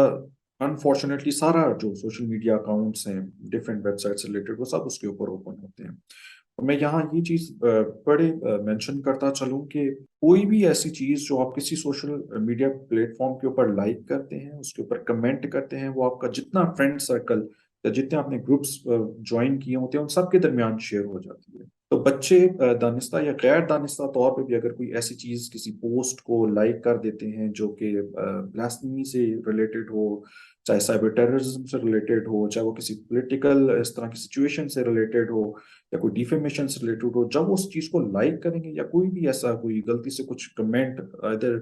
Speaker 3: انفارچونیٹلی سارا جو سوشل میڈیا اکاؤنٹس ہیں ڈفرینٹ ویب سائٹ سے ریلیٹڈ وہ سب اس کے اوپر اوپن ہوتے ہیں. اور میں یہاں یہ چیز بڑے مینشن کرتا چلوں کہ کوئی بھی ایسی چیز جو آپ کسی سوشل میڈیا پلیٹ فارم کے اوپر لائک کرتے ہیں، اس کے اوپر کمنٹ کرتے ہیں، وہ آپ کا جتنا فرینڈ سرکل یا جتنے آپ نے گروپس جوائن کیے ہوتے ہیں ان سب کے درمیان شیئر ہو جاتی ہے. تو بچے دانستہ یا غیر دانستہ طور پہ بھی اگر کوئی ایسی چیز کسی پوسٹ کو لائک کر دیتے ہیں جو کہ بلاسفیمی سے ریلیٹڈ ہو، چاہے سائبر ٹیررزم سے ریلیٹڈ ہو، چاہے وہ کسی پولیٹیکل اس طرح کی سچویشن سے ریلیٹڈ ہو یا کوئی ڈیفیمیشن سے ریلیٹڈ ہو، جب وہ اس چیز کو لائک کریں گے یا کوئی بھی ایسا کوئی غلطی سے کچھ کمنٹ ادھر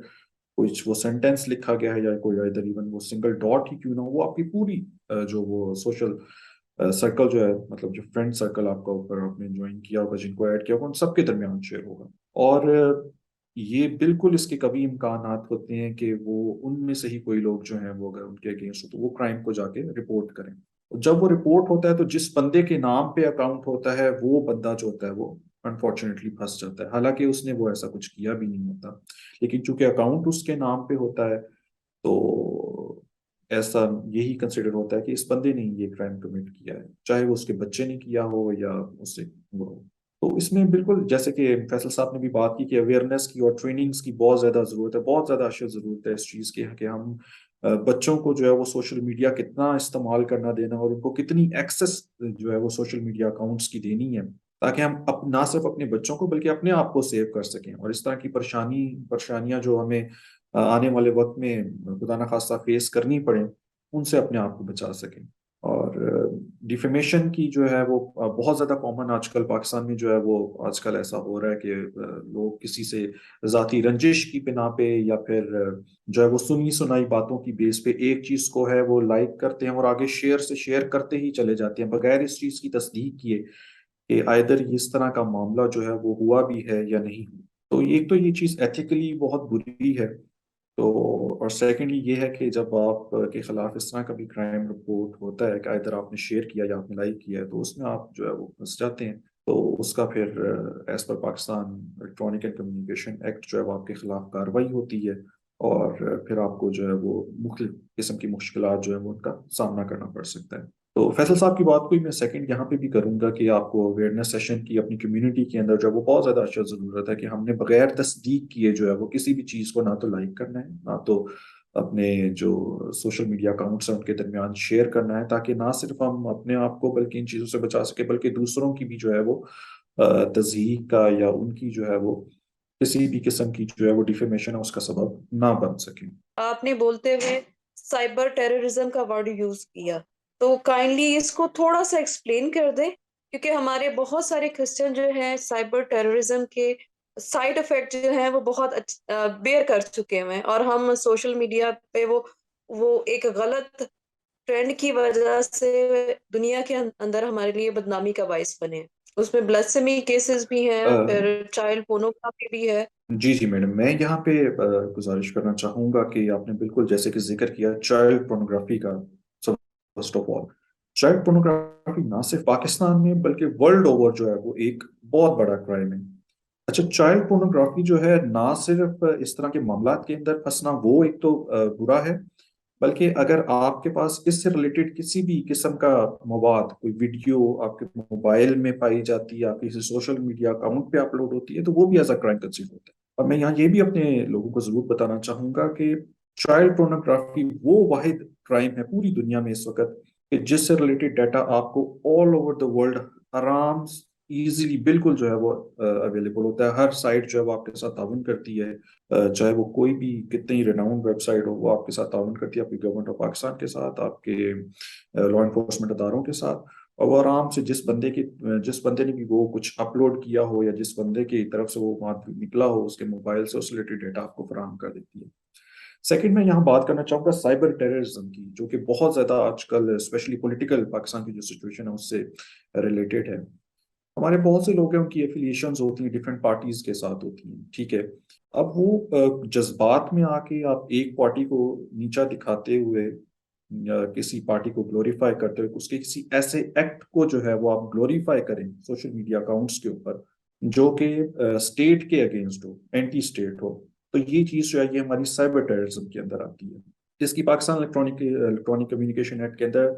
Speaker 3: کچھ وہ سینٹینس لکھا گیا ہے یا کوئی ادھر ایون وہ سنگل ڈاٹ ہی کیوں نہ ہو، وہ آپ کی پوری جو وہ سوشل سرکل جو ہے مطلب جو فرینڈ سرکل آپ کا اوپر آپ نے جوائن کیا ہوگا، جن کو ایڈ کیا ہوگا، ان سب کے درمیان شیئر ہوگا. اور یہ بالکل اس کے کبھی امکانات ہوتے ہیں کہ وہ ان میں سے ہی کوئی لوگ جو ہیں وہ اگر ان کے اگینسٹ ہو تو وہ کرائم کو جا کے رپورٹ کریں. جب وہ رپورٹ ہوتا ہے تو جس بندے کے نام پہ اکاؤنٹ ہوتا ہے وہ بندہ جو ہوتا ہے وہ انفارچونیٹلی پھنس جاتا ہے، حالانکہ اس نے وہ ایسا کچھ کیا بھی نہیں ہوتا، لیکن چونکہ اکاؤنٹ اس کے نام پہ ہوتا ہے تو ایسا یہی کنسیڈر ہوتا ہے کہ اس بندے نے یہ کرائم کمٹ کیا ہے، چاہے وہ اس کے بچے نے کیا ہو یا اس سے وہ ہو. تو اس میں بالکل جیسے کہ فیصل صاحب نے بھی بات کی کہ اویئرنیس کی اور ٹریننگز کی بہت زیادہ ضرورت ہے، بہت زیادہ اشد ضرورت ہے اس چیز کی کہ ہم بچوں کو جو ہے وہ سوشل میڈیا کتنا استعمال کرنا دینا اور ان کو کتنی ایکسس جو ہے وہ سوشل میڈیا اکاؤنٹس کی دینی ہے تاکہ ہم نہ صرف اپنے بچوں کو بلکہ اپنے آپ کو سیو کر سکیں اور اس طرح کی پریشانیاں جو ہمیں آنے والے وقت میں خدا نخواستہ فیس کرنی پڑیں ان سے اپنے آپ کو بچا سکیں. اور ڈیفیمیشن کی جو ہے وہ بہت زیادہ کامن آج کل پاکستان میں جو ہے وہ آج کل ایسا ہو رہا ہے کہ لوگ کسی سے ذاتی رنجش کی بنا پہ یا پھر جو ہے وہ سنی سنائی باتوں کی بیس پہ ایک چیز کو ہے وہ لائک کرتے ہیں اور آگے شیئر کرتے ہی چلے جاتے ہیں بغیر اس چیز کی تصدیق کیے کہ آئدر اس طرح کا معاملہ جو ہے وہ ہوا بھی ہے یا نہیں. تو ایک تو یہ چیز ایتھیکلی بہت بری ہے. تو اور سیکنڈلی یہ ہے کہ جب آپ کے خلاف اس طرح کا بھی کرائم رپورٹ ہوتا ہے کہ ادھر آپ نے شیئر کیا یا آپ نے لائک کیا ہے تو اس میں آپ جو ہے وہ پھنس جاتے ہیں. تو اس کا پھر as per Pakistan electronic and communication act جو ہے وہ آپ کے خلاف کارروائی ہوتی ہے اور پھر آپ کو جو ہے وہ مختلف قسم کی مشکلات جو ہے وہ ان کا سامنا کرنا پڑ سکتا ہے. تو فیصل صاحب کی بات کو میں سیکنڈ یہاں پہ بھی کروں گا کہ آپ کو اویئرنیس سیشن کی اپنی کمیونٹی کے اندر جو ہے وہ بہت زیادہ اشد ضرورت ہے کہ ہم نے بغیر تصدیق کیے جو ہے وہ کسی بھی چیز کو نہ تو لائک کرنا ہے نہ تو اپنے جو سوشل میڈیا اکاؤنٹس ہیں ان کے درمیان شیئر کرنا ہے تاکہ نہ صرف ہم اپنے آپ کو بلکہ ان چیزوں سے بچا سکیں بلکہ دوسروں کی بھی جو ہے وہ تضحیق کا یا ان کی جو ہے وہ کسی بھی قسم کی جو ہے وہ ڈیفیمیشن ہے اس کا سبب نہ بن سکیں.
Speaker 1: آپ نے بولتے ہوئے سائبر ٹیررزم کا ورڈ یوز کیا تو کائنڈلی اس کو تھوڑا سا ایکسپلین کر دیں کیونکہ ہمارے بہت سارے کرسچن جو ہیں سائبر ٹیررزم کے سائیڈ افیکٹ جو ہیں وہ بہت بیئر کر چکے ہیں اور ہم سوشل میڈیا پہ وہ ایک غلط ٹرینڈ کی وجہ سے دنیا کے اندر ہمارے لیے بدنامی کا باعث بنے. اس میں بلاسفیمی کیسز بھی ہیں پھر چائلڈ پورنوگرافی بھی ہے.
Speaker 3: جی میڈم میں یہاں پہ گزارش کرنا چاہوں گا کہ آپ نے بالکل جیسے کہ ذکر کیا چائلڈ پورنوگرافی کا. First of all child pornography نہ صرف پاکستان میں بلکہ ورلڈ اوور جو ہے وہ ایک بہت بڑا کرائم ہے. اچھا چائلڈ پورنوگرافی جو ہے نہ صرف اس طرح کے معاملات کے اندر پھنسنا وہ ایک تو برا ہے بلکہ اگر آپ کے پاس اس سے ریلیٹڈ کسی بھی قسم کا مواد کوئی ویڈیو آپ کے موبائل میں پائی جاتی ہے یا کسی سوشل میڈیا اکاؤنٹ پہ اپلوڈ ہوتی ہے تو وہ بھی ایز اے کرائم کنسیڈر ہوتا ہے. اور میں یہاں یہ بھی اپنے لوگوں کو ضرور بتانا چاہوں گا کہ چائلڈ پورنوگرافی وہ واحد کرائم ہے پوری دنیا میں اس وقت کہ جس سے ریلیٹڈ ڈیٹا آپ کو آل اوور دا ورلڈ آرام ایزیلی بالکل جو ہے وہ اویلیبل ہوتا ہے. ہر سائٹ جو ہے وہ آپ کے ساتھ تعاون کرتی ہے, چاہے وہ کوئی بھی کتنی ریناؤنڈ ویب سائٹ ہو, وہ آپ کے ساتھ تعاون کرتی ہے, آپ کی گورنمنٹ آف پاکستان کے ساتھ, آپ کے لا انفورسمنٹ اداروں کے ساتھ. اور وہ آرام سے جس بندے نے بھی وہ کچھ اپلوڈ کیا ہو یا جس بندے کی طرف سے وہ نکلا ہو, اس کے موبائل سے اس ریلیٹڈ ڈیٹا آپ کو فراہم کر دیتی ہے. سیکنڈ, میں یہاں بات کرنا چاہوں گا سائبر ٹیررزم کی, جو کہ بہت زیادہ آج کل اسپیشلی پولیٹیکل پاکستان کی جو سچویشن ہے اس سے ریلیٹڈ ہے. ہمارے بہت سے لوگ ہیں, ان کی ایفیلیشنز ہوتی ہیں ڈفرینٹ پارٹیز کے ساتھ ہوتی ہیں, ٹھیک ہے. اب وہ جذبات میں آ کے آپ ایک پارٹی کو نیچا دکھاتے ہوئے یا کسی پارٹی کو گلوریفائی کرتے ہوئے اس کے کسی ایسے ایکٹ کو جو ہے وہ آپ گلوریفائی کریں سوشل میڈیا اکاؤنٹس کے اوپر جو کہ اسٹیٹ کے اگینسٹ ہو, اینٹی اسٹیٹ ہو, تو یہ چیز جو ہے یہ ہماری سائبر ٹیررزم کے اندر آتی ہے, جس کی پاکستان الیکٹرانک کمیونیکیشن ایکٹ کے اندر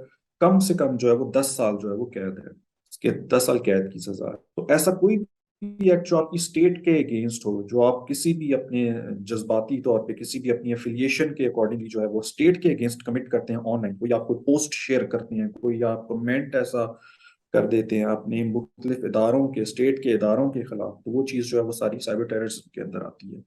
Speaker 3: کم سے کم جو ہے وہ 10 سال جو ہے وہ قید ہے, اس کے 10 سال قید کی سزا ہے. تو ایسا کوئی بھی ایکٹ جو آپ کی اسٹیٹ کے اگینسٹ ہو, جو آپ کسی بھی اپنے جذباتی طور پہ کسی بھی اپنی ایفیلیشن کے اکارڈنگلی جو ہے وہ اسٹیٹ کے اگینسٹ کمٹ کرتے ہیں آن لائن, کوئی آپ کو پوسٹ شیئر کرتے ہیں, کوئی آپ کمنٹ ایسا کر دیتے ہیں اپنے مختلف اداروں کے, اسٹیٹ کے اداروں کے خلاف, تو وہ چیز جو ہے وہ ساری سائبر ٹیررزم کے اندر آتی ہے.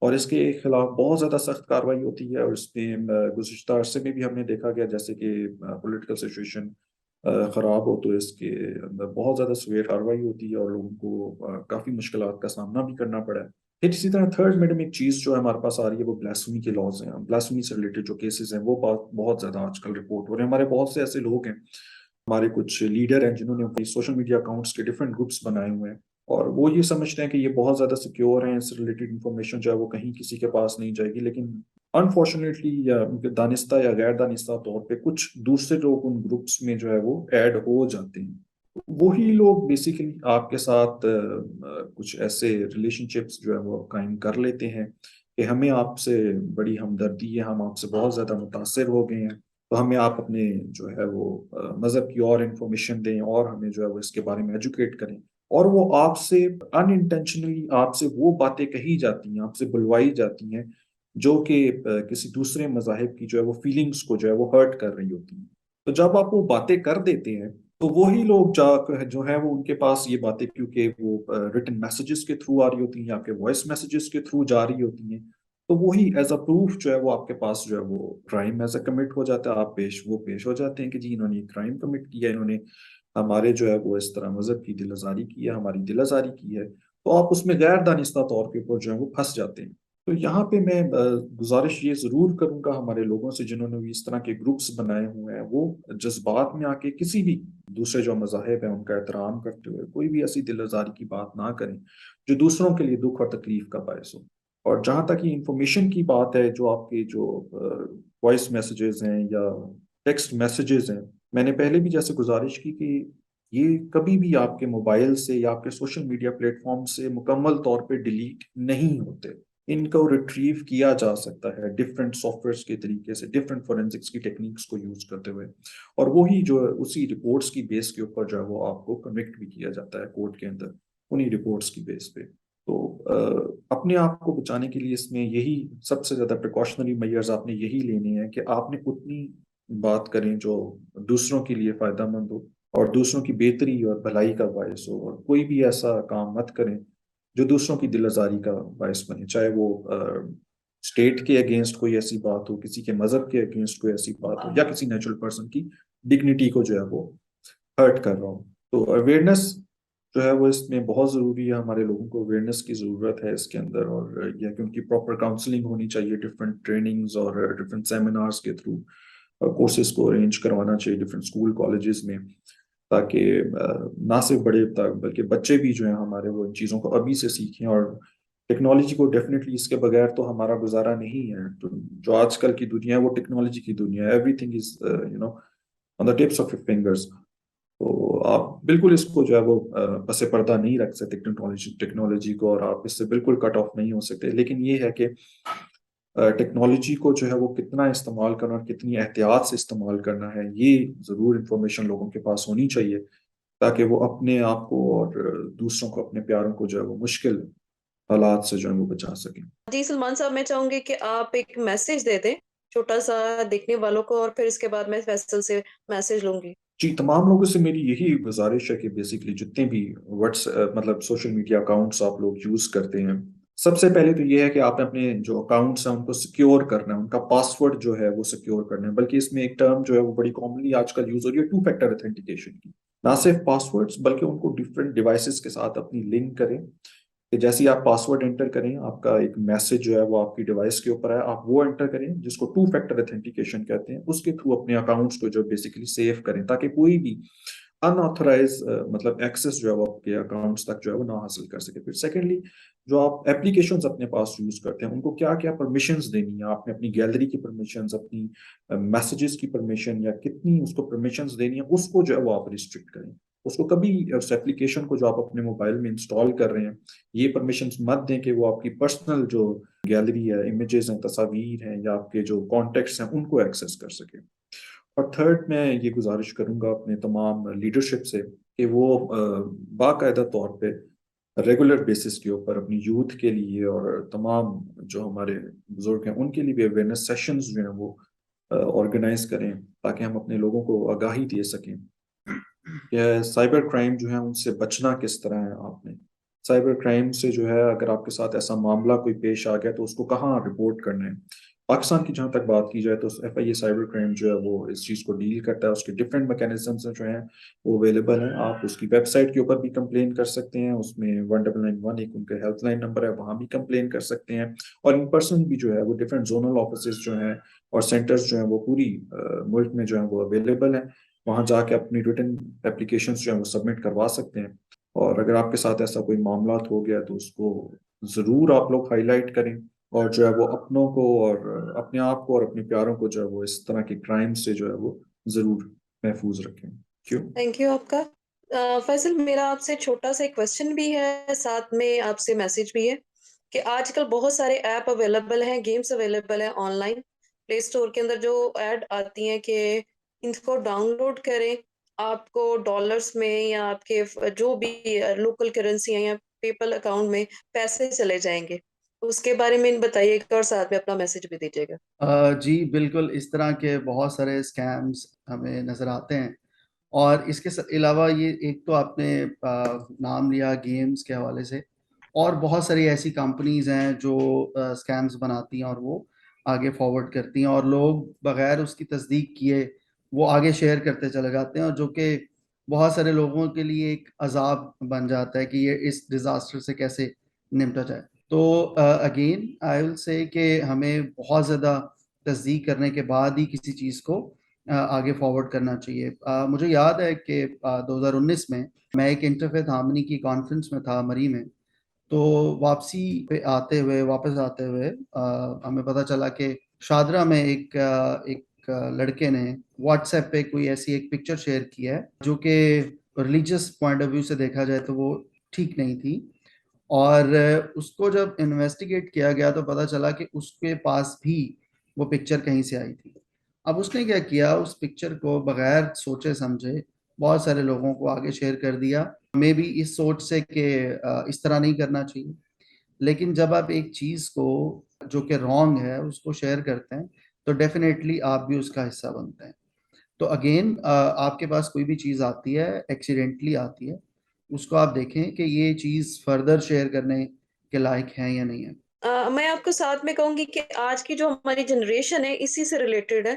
Speaker 3: اور اس کے خلاف بہت زیادہ سخت کارروائی ہوتی ہے. اور اس میں گزشتہ عرصے میں بھی ہم نے دیکھا گیا جیسے کہ پولیٹیکل سچویشن خراب ہو تو اس کے اندر بہت زیادہ سویر کارروائی ہوتی ہے اور لوگوں کو کافی مشکلات کا سامنا بھی کرنا پڑا ہے. پھر اسی طرح تھرڈ میڈم ایک چیز جو ہے ہمارے پاس آ رہی ہے وہ بلاسفیمی کے لاز ہیں. بلاسفیمی سے ریلیٹڈ جو کیسز ہیں وہ بہت زیادہ آج کل رپورٹ ہو رہے ہیں. ہمارے بہت سے ایسے لوگ ہیں, ہمارے کچھ لیڈر ہیں جنہوں نے سوشل میڈیا اکاؤنٹس کے ڈفرینٹ گروپس بنائے ہوئے ہیں اور وہ یہ سمجھتے ہیں کہ یہ بہت زیادہ سیکیور ہیں, اس سے ریلیٹڈ انفارمیشن جو ہے وہ کہیں کسی کے پاس نہیں جائے گی. لیکن انفارچونیٹلی یا دانستہ یا غیر دانستہ طور پہ کچھ دوسرے لوگ ان گروپس میں جو ہے وہ ایڈ ہو جاتے ہیں. وہی لوگ بیسیکلی آپ کے ساتھ کچھ ایسے ریلیشن شپس جو ہے وہ قائم کر لیتے ہیں کہ ہمیں آپ سے بڑی ہمدردی ہے, ہم آپ سے بہت زیادہ متاثر ہو گئے ہیں, تو ہمیں آپ اپنے جو ہے وہ مذہب کی اور انفارمیشن دیں اور ہمیں جو ہے وہ اس کے بارے میں ایجوکیٹ کریں. اور وہ آپ سے ان انٹینشنلی آپ سے وہ باتیں کہی جاتی ہیں, آپ سے بلوائی جاتی ہیں جو کہ کسی دوسرے مذاہب کی جو ہے وہ فیلنگز کو جو ہے وہ ہرٹ کر رہی ہوتی ہیں. تو جب آپ وہ باتیں کر دیتے ہیں تو وہی لوگ جو ہیں وہ ان کے پاس یہ باتیں کیونکہ وہ ریٹن میسیجز کے تھرو آ رہی ہوتی ہیں یا آپ کے وائس میسیجز کے تھرو جا رہی ہوتی ہیں, تو وہی ایز اے پروف جو ہے وہ آپ کے پاس جو ہے وہ کرائم ایز اے کمٹ ہو جاتا ہے. آپ پیش ہو جاتے ہیں کہ جی انہوں نے کرائم کمٹ کیا, انہوں نے ہمارے جو ہے وہ اس طرح مذہب کی دل آزاری کی ہے, ہماری دل آزاری کی ہے, تو آپ اس میں غیر دانستہ طور کے اوپر جو ہے وہ پھنس جاتے ہیں. تو یہاں پہ میں گزارش یہ ضرور کروں گا ہمارے لوگوں سے جنہوں نے بھی اس طرح کے گروپس بنائے ہوئے ہیں, وہ جذبات میں آ کے کسی بھی دوسرے جو مذاہب ہیں ان کا احترام کرتے ہوئے کوئی بھی ایسی دل آزاری کی بات نہ کریں جو دوسروں کے لیے دکھ اور تکلیف کا باعث ہو. اور جہاں تک یہ انفارمیشن کی بات ہے, جو آپ کے جو وائس میسیجز ہیں یا ٹیکسٹ میسیجز ہیں, میں نے پہلے بھی جیسے گزارش کی کہ یہ کبھی بھی آپ کے موبائل سے یا آپ کے سوشل میڈیا پلیٹ فارم سے مکمل طور پہ ڈیلیٹ نہیں ہوتے. ان کو ریٹریو کیا جا سکتا ہے ڈفرینٹ سافٹ ویئرس کے طریقے سے, ڈفرینٹ فورینسکس کی ٹیکنیکس کو یوز کرتے ہوئے, اور وہی جو اسی رپورٹس کی بیس کے اوپر جو ہے وہ آپ کو کنوکٹ بھی کیا جاتا ہے کورٹ کے اندر انہی رپورٹس کی بیس پہ. تو اپنے آپ کو بچانے کے لیے اس میں یہی سب سے زیادہ پریکاشنری میئرز آپ نے یہی لینے ہیں کہ آپ نے اتنی بات کریں جو دوسروں کے لیے فائدہ مند ہو اور دوسروں کی بہتری اور بھلائی کا باعث ہو, اور کوئی بھی ایسا کام مت کریں جو دوسروں کی دل آزاری کا باعث بنے, چاہے وہ اسٹیٹ کے اگینسٹ کوئی ایسی بات ہو, کسی کے مذہب کے اگینسٹ کوئی ایسی بات ہو, یا کسی نیچرل پرسن کی ڈگنیٹی کو جو ہے وہ ہرٹ کر رہا ہو. تو اویئرنیس جو ہے وہ اس میں بہت ضروری ہے, ہمارے لوگوں کو اویئرنیس کی ضرورت ہے اس کے اندر, اور یہ کہ ان کی پراپر کاؤنسلنگ ہونی چاہیے, ڈفرینٹ ٹریننگز اور ڈفرینٹ سیمینارز کے تھرو کورسز کو ارینج کروانا چاہیے ڈفرینٹ اسکول کالجز میں, تاکہ نہ صرف بڑے بلکہ بچے بھی جو ہیں ہمارے وہ ان چیزوں کو ابھی سے سیکھیں. اور ٹیکنالوجی کو ڈیفینیٹلی اس کے بغیر تو ہمارا گزارا نہیں ہے. تو جو آج کل کی دنیا ہے وہ ٹیکنالوجی کی دنیا ہے, every thing is on the tips of your fingers. تو آپ بالکل اس کو جو ہے وہ پس پردہ نہیں رکھ سکتے ٹیکنالوجی کو, اور آپ اس سے بالکل کٹ آف نہیں ہو سکتے. لیکن یہ ہے کہ ٹیکنالوجی کو جو ہے وہ کتنا استعمال کرنا اور کتنی احتیاط سے استعمال کرنا ہے, یہ ضرور انفارمیشن لوگوں کے پاس ہونی چاہیے, تاکہ وہ اپنے آپ کو اور دوسروں کو, اپنے پیاروں کو جو ہے وہ مشکل حالات سے جو ہے وہ بچا سکیں.
Speaker 1: جی سلمان صاحب, میں چاہوں گی کہ آپ ایک میسج دے دیں چھوٹا سا دیکھنے والوں کو, اور پھر اس کے بعد میں فیصل سے میسج لوں گی.
Speaker 3: جی تمام لوگوں سے میری یہی گزارش ہے کہ بیسیکلی جتنے بھی مطلب سوشل میڈیا اکاؤنٹس آپ لوگ یوز کرتے ہیں، سب سے پہلے تو یہ ہے کہ آپ نے اپنے جو اکاؤنٹس ہیں ان کو سیکیور کرنا ہے، ان کا پاسورڈ جو ہے وہ سیکیور کرنا ہے. بلکہ اس میں ایک ٹرم جو ہے وہ بڑی کامنلی آج کل یوز ہو رہی ہے، 2 فیکٹر اتھینٹیکیشن کی. نہ صرف پاسورڈس بلکہ ان کو ڈفرینٹ ڈیوائسز کے ساتھ اپنی لنک کریں کہ جیسے ہی آپ پاسورڈ انٹر کریں آپ کا ایک میسج جو ہے وہ آپ کی ڈیوائس کے اوپر ہے، آپ وہ انٹر کریں جس کو 2 فیکٹر اتھینٹیکیشن کہتے ہیں، اس کے تھرو اپنے اکاؤنٹس کو جو بیسیکلی سیو کریں تاکہ کوئی بھی ان آتھورائز مطلب ایکسس جو ہے وہ آپ کے اکاؤنٹس تک جو ہے وہ نہ حاصل کر سکے. پھر سیکنڈلی جو آپ اپلیکیشنز اپنے پاس یوز کرتے ہیں ان کو کیا کیا پرمیشنز دینی ہے، آپ نے اپنی گیلری کی پرمیشنز، اپنی میسیجز کی پرمیشن یا کتنی اس کو پرمیشنز دینی ہے، اس کو جو ہے وہ آپ ریسٹرکٹ کریں. اس کو کبھی اس ایپلیکیشن کو جو آپ اپنے موبائل میں انسٹال کر رہے ہیں یہ پرمیشنز مت دیں کہ وہ آپ کی پرسنل جو گیلری ہے، امیجز ہیں، تصاویر ہیں یا آپ کے جو کانٹیکٹس ہیں ان کو ایکسیس کر سکے. اور تھرڈ میں یہ گزارش کروں گا اپنے تمام لیڈرشپ سے کہ وہ باقاعدہ طور پہ ریگولر بیسس کے اوپر اپنی یوتھ کے لیے اور تمام جو ہمارے بزرگ ہیں ان کے لیے بھی اویئرنیس سیشنز جو ہیں وہ آرگنائز کریں تاکہ ہم اپنے لوگوں کو آگاہی دے سکیں کہ سائبر کرائم جو ہے ان سے بچنا کس طرح ہے. آپ نے سائبر کرائم سے جو ہے اگر آپ کے ساتھ ایسا معاملہ کوئی پیش آ گیا تو اس کو کہاں رپورٹ کرنا ہے. پاکستان کی جہاں تک بات کی جائے تو F I A cyber crime جو ہے وہ اس چیز کو ڈیل کرتا ہے، اس کے ڈفرینٹ میکینزمس جو ہیں وہ اویلیبل ہیں. آپ اس کی ویب سائٹ کے اوپر بھی کمپلین کر سکتے ہیں، اس میں 1991 ایک ان کا ہیلپ لائن نمبر ہے، وہاں بھی کمپلین کر سکتے ہیں. اور ان پرسن بھی جو ہے وہ ڈفرینٹ زونل آفیسز جو ہیں اور سینٹرز جو ہیں وہ پوری ملک میں جو ہیں وہ اویلیبل ہیں، وہاں جا کے اپنی ریٹن اپلیکیشنز جو ہیں وہ سبمٹ کروا سکتے ہیں. اور اگر آپ کے ساتھ ایسا کوئی معاملات ہو گیا تو اس کو ضرور آپ لوگ ہائی لائٹ کریں اور جو ہے وہ اپنوں کو اور اپنے آپ کو اور اپنے پیاروں کو جو ہے وہ اس طرح کے کرائم سے جو ہے وہ ضرور محفوظ رکھیں. کیوں؟
Speaker 1: تھینک یو آپ کا. فیصل میرا آپ سے چھوٹا سا ایک کوشچن بھی ہے، ساتھ میں آپ سے میسج بھی ہے کہ آج کل بہت سارے ایپ اویلیبل ہیں، گیمز اویلیبل ہیں آن لائن پلے اسٹور کے اندر، جو ایڈ آتی ہیں کہ ان کو ڈاؤن لوڈ کریں، آپ کو ڈالرز میں یا آپ کے جو بھی لوکل کرنسی ہیں یا پے پل اکاؤنٹ میں پیسے چلے جائیں گے. اس کے بارے میں بتائیے گا اور ساتھ میں اپنا میسج بھی دیجیے گا.
Speaker 2: جی بالکل، اس طرح کے بہت سارے اسکیمز ہمیں نظر آتے ہیں. اور اس کے علاوہ یہ ایک تو آپ نے نام لیا گیمز کے حوالے سے، اور بہت ساری ایسی کمپنیز ہیں جو اسکیمز بناتی ہیں اور وہ آگے فارورڈ کرتی ہیں، اور لوگ بغیر اس کی تصدیق کیے وہ آگے شیئر کرتے چلے جاتے ہیں، اور جو کہ بہت سارے لوگوں کے لیے ایک عذاب بن جاتا ہے کہ یہ اس ڈیزاسٹر سے کیسے نمٹا جائے. تو اگین آئی ول سے کہ ہمیں بہت زیادہ تصدیق کرنے کے بعد ہی کسی چیز کو آگے فارورڈ کرنا چاہیے. مجھے یاد ہے کہ 2019 میں ایک انٹرفیتھ ہارمنی کی کانفرنس میں تھا مری میں، تو واپس آتے ہوئے ہمیں پتہ چلا کہ شادرہ میں ایک لڑکے نے واٹس ایپ پہ کوئی ایسی ایک پکچر شیئر کیا ہے جو کہ ریلیجیس پوائنٹ آف ویو سے دیکھا جائے تو وہ ٹھیک نہیں تھی. اور اس کو جب انویسٹیگیٹ کیا گیا تو پتہ چلا کہ اس کے پاس بھی وہ پکچر کہیں سے آئی تھی. اب اس نے کیا کیا، اس پکچر کو بغیر سوچے سمجھے بہت سارے لوگوں کو آگے شیئر کر دیا، میں بھی اس سوچ سے کہ اس طرح نہیں کرنا چاہیے. لیکن جب آپ ایک چیز کو جو کہ رانگ ہے اس کو شیئر کرتے ہیں تو ڈیفینیٹلی آپ بھی اس کا حصہ بنتے ہیں. تو اگین آپ کے پاس کوئی بھی چیز آتی ہے، ایکسیڈنٹلی آتی ہے، اس کو آپ دیکھیں کہ یہ چیز فردر شیئر کرنے کے لائق ہے یا نہیں ہے.
Speaker 1: میں آپ کو ساتھ میں کہوں گی کہ آج کی جو ہماری جنریشن ہے اسی سے ریلیٹڈ ہے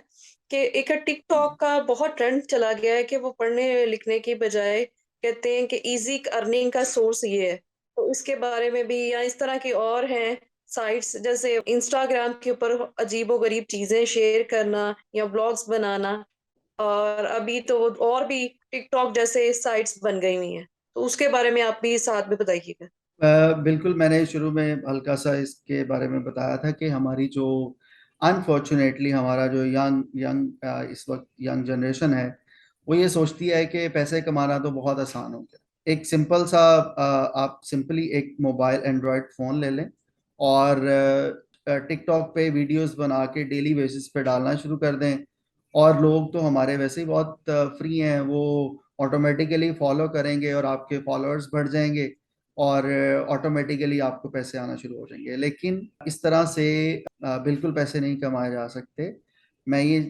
Speaker 1: کہ ایک ٹک ٹاک کا بہت ٹرینڈ چلا گیا ہے کہ وہ پڑھنے لکھنے کی بجائے کہتے ہیں کہ ایزی ارننگ کا سورس یہ ہے. تو اس کے بارے میں بھی، یا اس طرح کی اور ہیں سائٹس جیسے انسٹاگرام کے اوپر عجیب و غریب چیزیں شیئر کرنا یا بلاگز بنانا، اور ابھی تو اور بھی ٹک ٹاک جیسے سائٹس بن گئی ہوئی ہیں، تو اس کے بارے میں آپ بھی ساتھ میں بتائیے گا.
Speaker 2: بالکل، میں نے شروع میں ہلکا سا اس کے بارے میں بتایا تھا کہ ہماری جو انفارچونیٹلی ہمارا جو اس وقت ینگ جنریشن ہے وہ یہ سوچتی ہے کہ پیسے کمانا تو بہت آسان ہو گیا. ایک سمپل سا آپ سمپلی ایک موبائل اینڈرائڈ فون لے لیں اور ٹک ٹاک پہ ویڈیوز بنا کے ڈیلی بیسس پہ ڈالنا شروع کر دیں، اور لوگ تو ہمارے ویسے ہی بہت فری ہیں، وہ آٹومیٹیکلی فالو کریں گے اور آپ کے فالوورز بڑھ جائیں گے اور آٹومیٹیکلی آپ کو پیسے آنا شروع ہو جائیں گے. لیکن اس طرح سے بالکل پیسے نہیں کمائے جا سکتے. میں یہ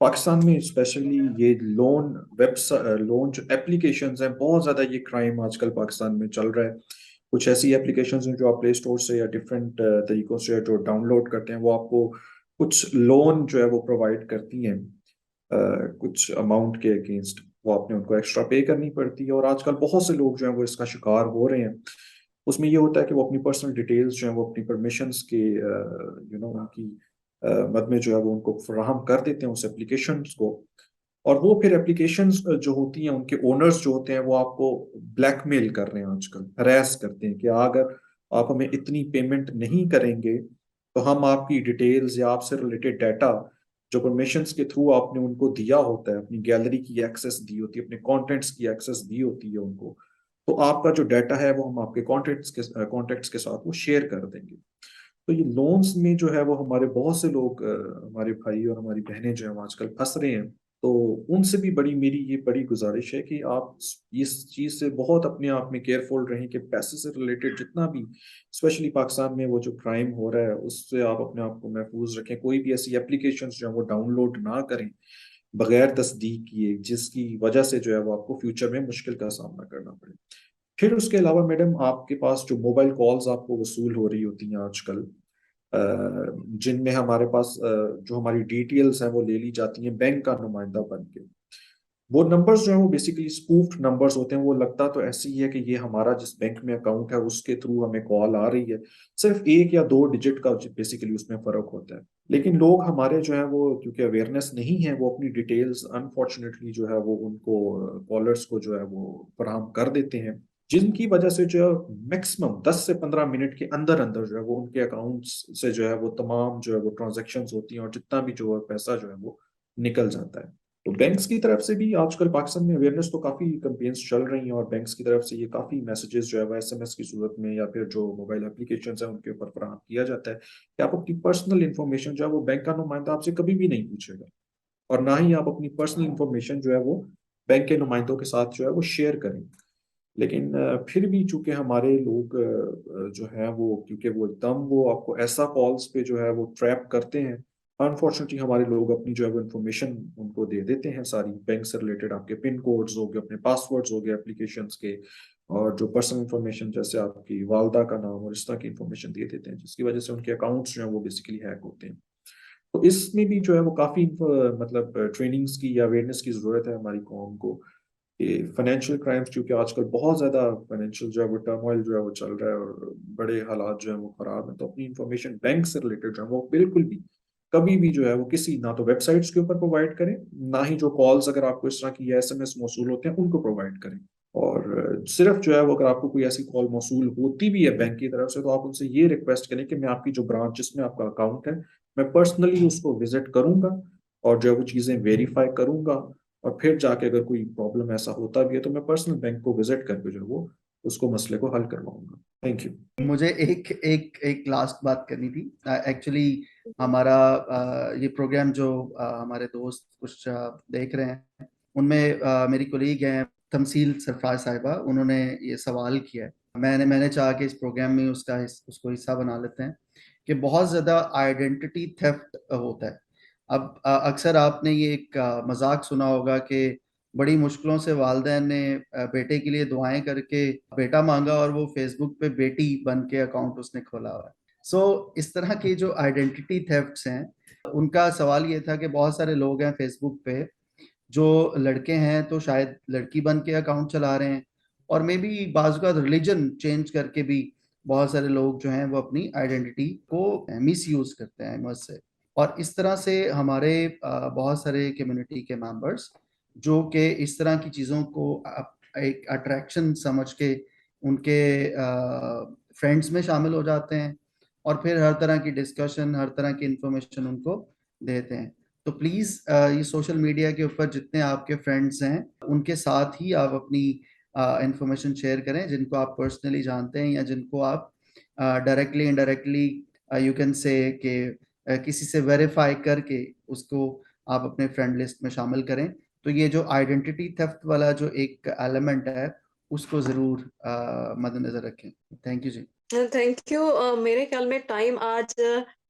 Speaker 3: پاکستان میں اسپیشلی یہ لون جو اپلیکیشنز ہیں، بہت زیادہ یہ کرائم آج کل پاکستان میں چل رہا ہے. کچھ ایسی اپلیکیشنز ہیں جو آپ پلے اسٹور سے یا ڈفرینٹ طریقوں سے جو ڈاؤن لوڈ کرتے ہیں، وہ آپ کو کچھ لون جو ہے وہ پرووائڈ کرتی ہیں کچھ اماؤنٹ کے اگینسٹ. وہ آپ نے ان کو ایکسٹرا پے کرنی پڑتی ہے، اور آج کل بہت سے لوگ جو ہیں وہ اس کا شکار ہو رہے ہیں. اس میں یہ ہوتا ہے کہ وہ اپنی پرسنل ڈیٹیلز جو ہیں وہ اپنی پرمیشنز کے ان کی مد میں جو ہے وہ ان کو فراہم کر دیتے ہیں اس اپلیکیشنز کو، اور وہ پھر اپلیکیشنز جو ہوتی ہیں، ان کے اونرز جو ہوتے ہیں، وہ آپ کو بلیک میل کر رہے ہیں آج کل، ہراس کرتے ہیں کہ اگر آپ ہمیں اتنی پیمنٹ نہیں کریں گے تو ہم آپ کی ڈیٹیلز یا آپ سے ریلیٹڈ ڈیٹا جو پرمیشنز کے تھرو آپ نے ان کو دیا ہوتا ہے، اپنی گیلری کی ایکسیس دی ہوتی ہے، اپنے کانٹینٹس کی ایکسیس دی ہوتی ہے ان کو، تو آپ کا جو ڈیٹا ہے وہ ہم آپ کے کانٹیکٹس کے ساتھ وہ شیئر کر دیں گے. تو یہ لونز میں جو ہے وہ ہمارے بہت سے لوگ ہمارے بھائی اور ہماری بہنیں جو ہیں آج کل پھنس رہے ہیں. تو ان سے بھی میری یہ بڑی گزارش ہے کہ آپ اس چیز سے بہت اپنے آپ میں کیئرفل رہیں کہ پیسے سے ریلیٹڈ جتنا بھی اسپیشلی پاکستان میں وہ جو کرائم ہو رہا ہے اس سے آپ اپنے آپ کو محفوظ رکھیں. کوئی بھی ایسی اپلیکیشنز جو ہیں وہ ڈاؤن لوڈ نہ کریں بغیر تصدیق کیے، جس کی وجہ سے جو ہے وہ آپ کو فیوچر میں مشکل کا سامنا کرنا پڑے. پھر اس کے علاوہ میڈم، آپ کے پاس جو موبائل کالز آپ کو وصول ہو رہی ہوتی ہیں آج کل، جن میں ہمارے پاس جو ہماری ڈیٹیلز ہیں وہ لے لی جاتی ہیں بینک کا نمائندہ بن کے. وہ نمبرز جو ہیں وہ بیسیکلی اسپوفڈ نمبرز ہوتے ہیں. وہ لگتا تو ایسی ہی ہے کہ یہ ہمارا جس بینک میں اکاؤنٹ ہے اس کے تھرو ہمیں کال آ رہی ہے، صرف 1 یا 2 ڈیجٹ کا بیسیکلی اس میں فرق ہوتا ہے. لیکن لوگ ہمارے جو ہیں وہ کیونکہ اویئرنیس نہیں ہے، وہ اپنی ڈیٹیلز انفارچونیٹلی جو ہے وہ ان کو کالرز کو جو ہے وہ فراہم کر دیتے ہیں، جن کی وجہ سے جو ہے میکسیمم 10 سے 15 منٹ کے اندر جو ہے وہ ان کے اکاؤنٹس سے جو ہے وہ تمام جو ہے وہ ٹرانزیکشنز ہوتی ہیں، اور جتنا بھی جو ہے پیسہ جو ہے وہ نکل جاتا ہے. تو بینکس کی طرف سے بھی آج کل پاکستان میں اویئرنیس تو کافی کمپینس چل رہی ہیں، اور بینکس کی طرف سے یہ کافی میسیجز جو ہے وہ SMS کی صورت میں یا پھر جو موبائل اپلیکیشنز ہیں ان کے اوپر فراہم کیا جاتا ہے کہ آپ اپنی پرسنل انفارمیشن جو ہے وہ بینک کا نمائندہ آپ سے کبھی بھی نہیں پوچھے گا، اور نہ ہی آپ اپنی پرسنل انفارمیشن جو ہے وہ بینک کے نمائندوں کے ساتھ جو ہے وہ شیئر کریں. لیکن پھر بھی چونکہ ہمارے لوگ جو ہیں وہ کیونکہ وہ ایک دم وہ آپ کو ایسا کالز پہ جو ہے وہ ٹریپ کرتے ہیں، انفارچونیٹلی ہمارے لوگ اپنی جو ہے وہ انفارمیشن ان کو دے دیتے ہیں ساری بینک سے ریلیٹڈ. آپ کے پن کوڈز ہو گئے، اپنے پاسورڈز ہو گئے اپلیکیشنز کے، اور جو پرسنل انفارمیشن جیسے آپ کی والدہ کا نام اور اس طرح کی انفارمیشن دے دیتے ہیں، جس کی وجہ سے ان کے اکاؤنٹس جو ہیں وہ بیسیکلی ہیک ہوتے ہیں. تو اس میں بھی جو ہے وہ کافی مطلب ٹریننگز کی یا اویئرنیس کی ضرورت ہے ہماری قوم کو کہ فائنینشیل کرائمز کیونکہ آج کل بہت زیادہ فائنینشیل جو ہے وہ ٹرموائل جو ہے وہ چل رہا ہے اور بڑے حالات جو ہیں وہ خراب ہیں. تو اپنی انفارمیشن بینک سے ریلیٹڈ جو ہے وہ بالکل بھی کبھی بھی جو ہے وہ کسی نہ تو ویب سائٹس کے اوپر پرووائڈ کریں، نہ ہی جو کالز اگر آپ کو اس طرح کی SMS موصول ہوتے ہیں ان کو پرووائڈ کریں. اور صرف جو ہے وہ اگر آپ کو کوئی ایسی کال موصول ہوتی بھی ہے بینک کی طرف سے تو آپ ان سے یہ ریکویسٹ کریں کہ میں آپ کی جو برانچ جس میں آپ کا اکاؤنٹ ہے میں پرسنلی اس کو وزٹ کروں گا اور جو ہے وہ چیزیں ویریفائی کروں گا، اور پھر جا کے اگر کوئی پرابلم ایسا ہوتا بھی ہے تو میں پرسنل بینک کو وزٹ کر کے جو ہے وہ اس کو مسئلے کو حل کرواؤں گا. Thank you.
Speaker 2: مجھے ایک لاسٹ بات کرنی تھی. ایکچولی ہمارا یہ پروگرام جو ہمارے دوست کچھ دیکھ رہے ہیں ان میں میری کولیگ ہیں تمثیل سرفراز صاحبہ، انہوں نے یہ سوال کیا ہے. میں نے چاہا کہ اس پروگرام میں اس کو حصہ بنا لیتے ہیں کہ بہت زیادہ آئیڈینٹی تھیفٹ ہوتا ہے. اب اکثر آپ نے یہ ایک مذاق سنا ہوگا کہ بڑی مشکلوں سے والدین نے بیٹے کے لیے دعائیں کر کے بیٹا مانگا اور وہ فیس بک پہ بیٹی بن کے اکاؤنٹ اس نے کھولا ہوا ہے. سو اس طرح کی جو آئیڈینٹی تھیفٹس ہیں ان کا سوال یہ تھا کہ بہت سارے لوگ ہیں فیس بک پہ جو لڑکے ہیں تو شاید لڑکی بن کے اکاؤنٹ چلا رہے ہیں، اور میں بھی بعض اوقات ریلیجن چینج کر کے بھی بہت سارے لوگ جو ہیں وہ اپنی آئیڈینٹی کو مس یوز کرتے ہیں مجھ سے. اور اس طرح سے ہمارے بہت سارے کمیونٹی کے ممبرس جو کہ اس طرح کی چیزوں کو ایک اٹریکشن سمجھ کے ان کے فرینڈس میں شامل ہو جاتے ہیں اور پھر ہر طرح کی ڈسکشن، ہر طرح کی انفارمیشن ان کو دیتے ہیں. تو پلیز یہ سوشل میڈیا کے اوپر جتنے آپ کے فرینڈس ہیں ان کے ساتھ ہی آپ اپنی انفارمیشن شیئر کریں جن کو آپ پرسنلی جانتے ہیں یا جن کو آپ directly indirectly you can say کہ کسی سے ویریفائی کر کے اس کو آپ اپنے فرینڈ لسٹ میں شامل کریں. تو یہ جو آئیڈینٹی تھیفٹ والا جو ایک ایلیمنٹ ہے اس کو ضرور مد نظر رکھیں. تھینک یو جی.
Speaker 1: Thank you. میرے خیال میں ٹائم آج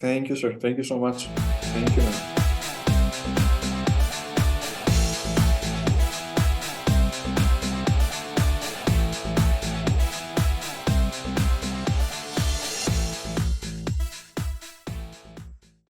Speaker 3: Thank you, sir. Thank you so much. Thank you, man.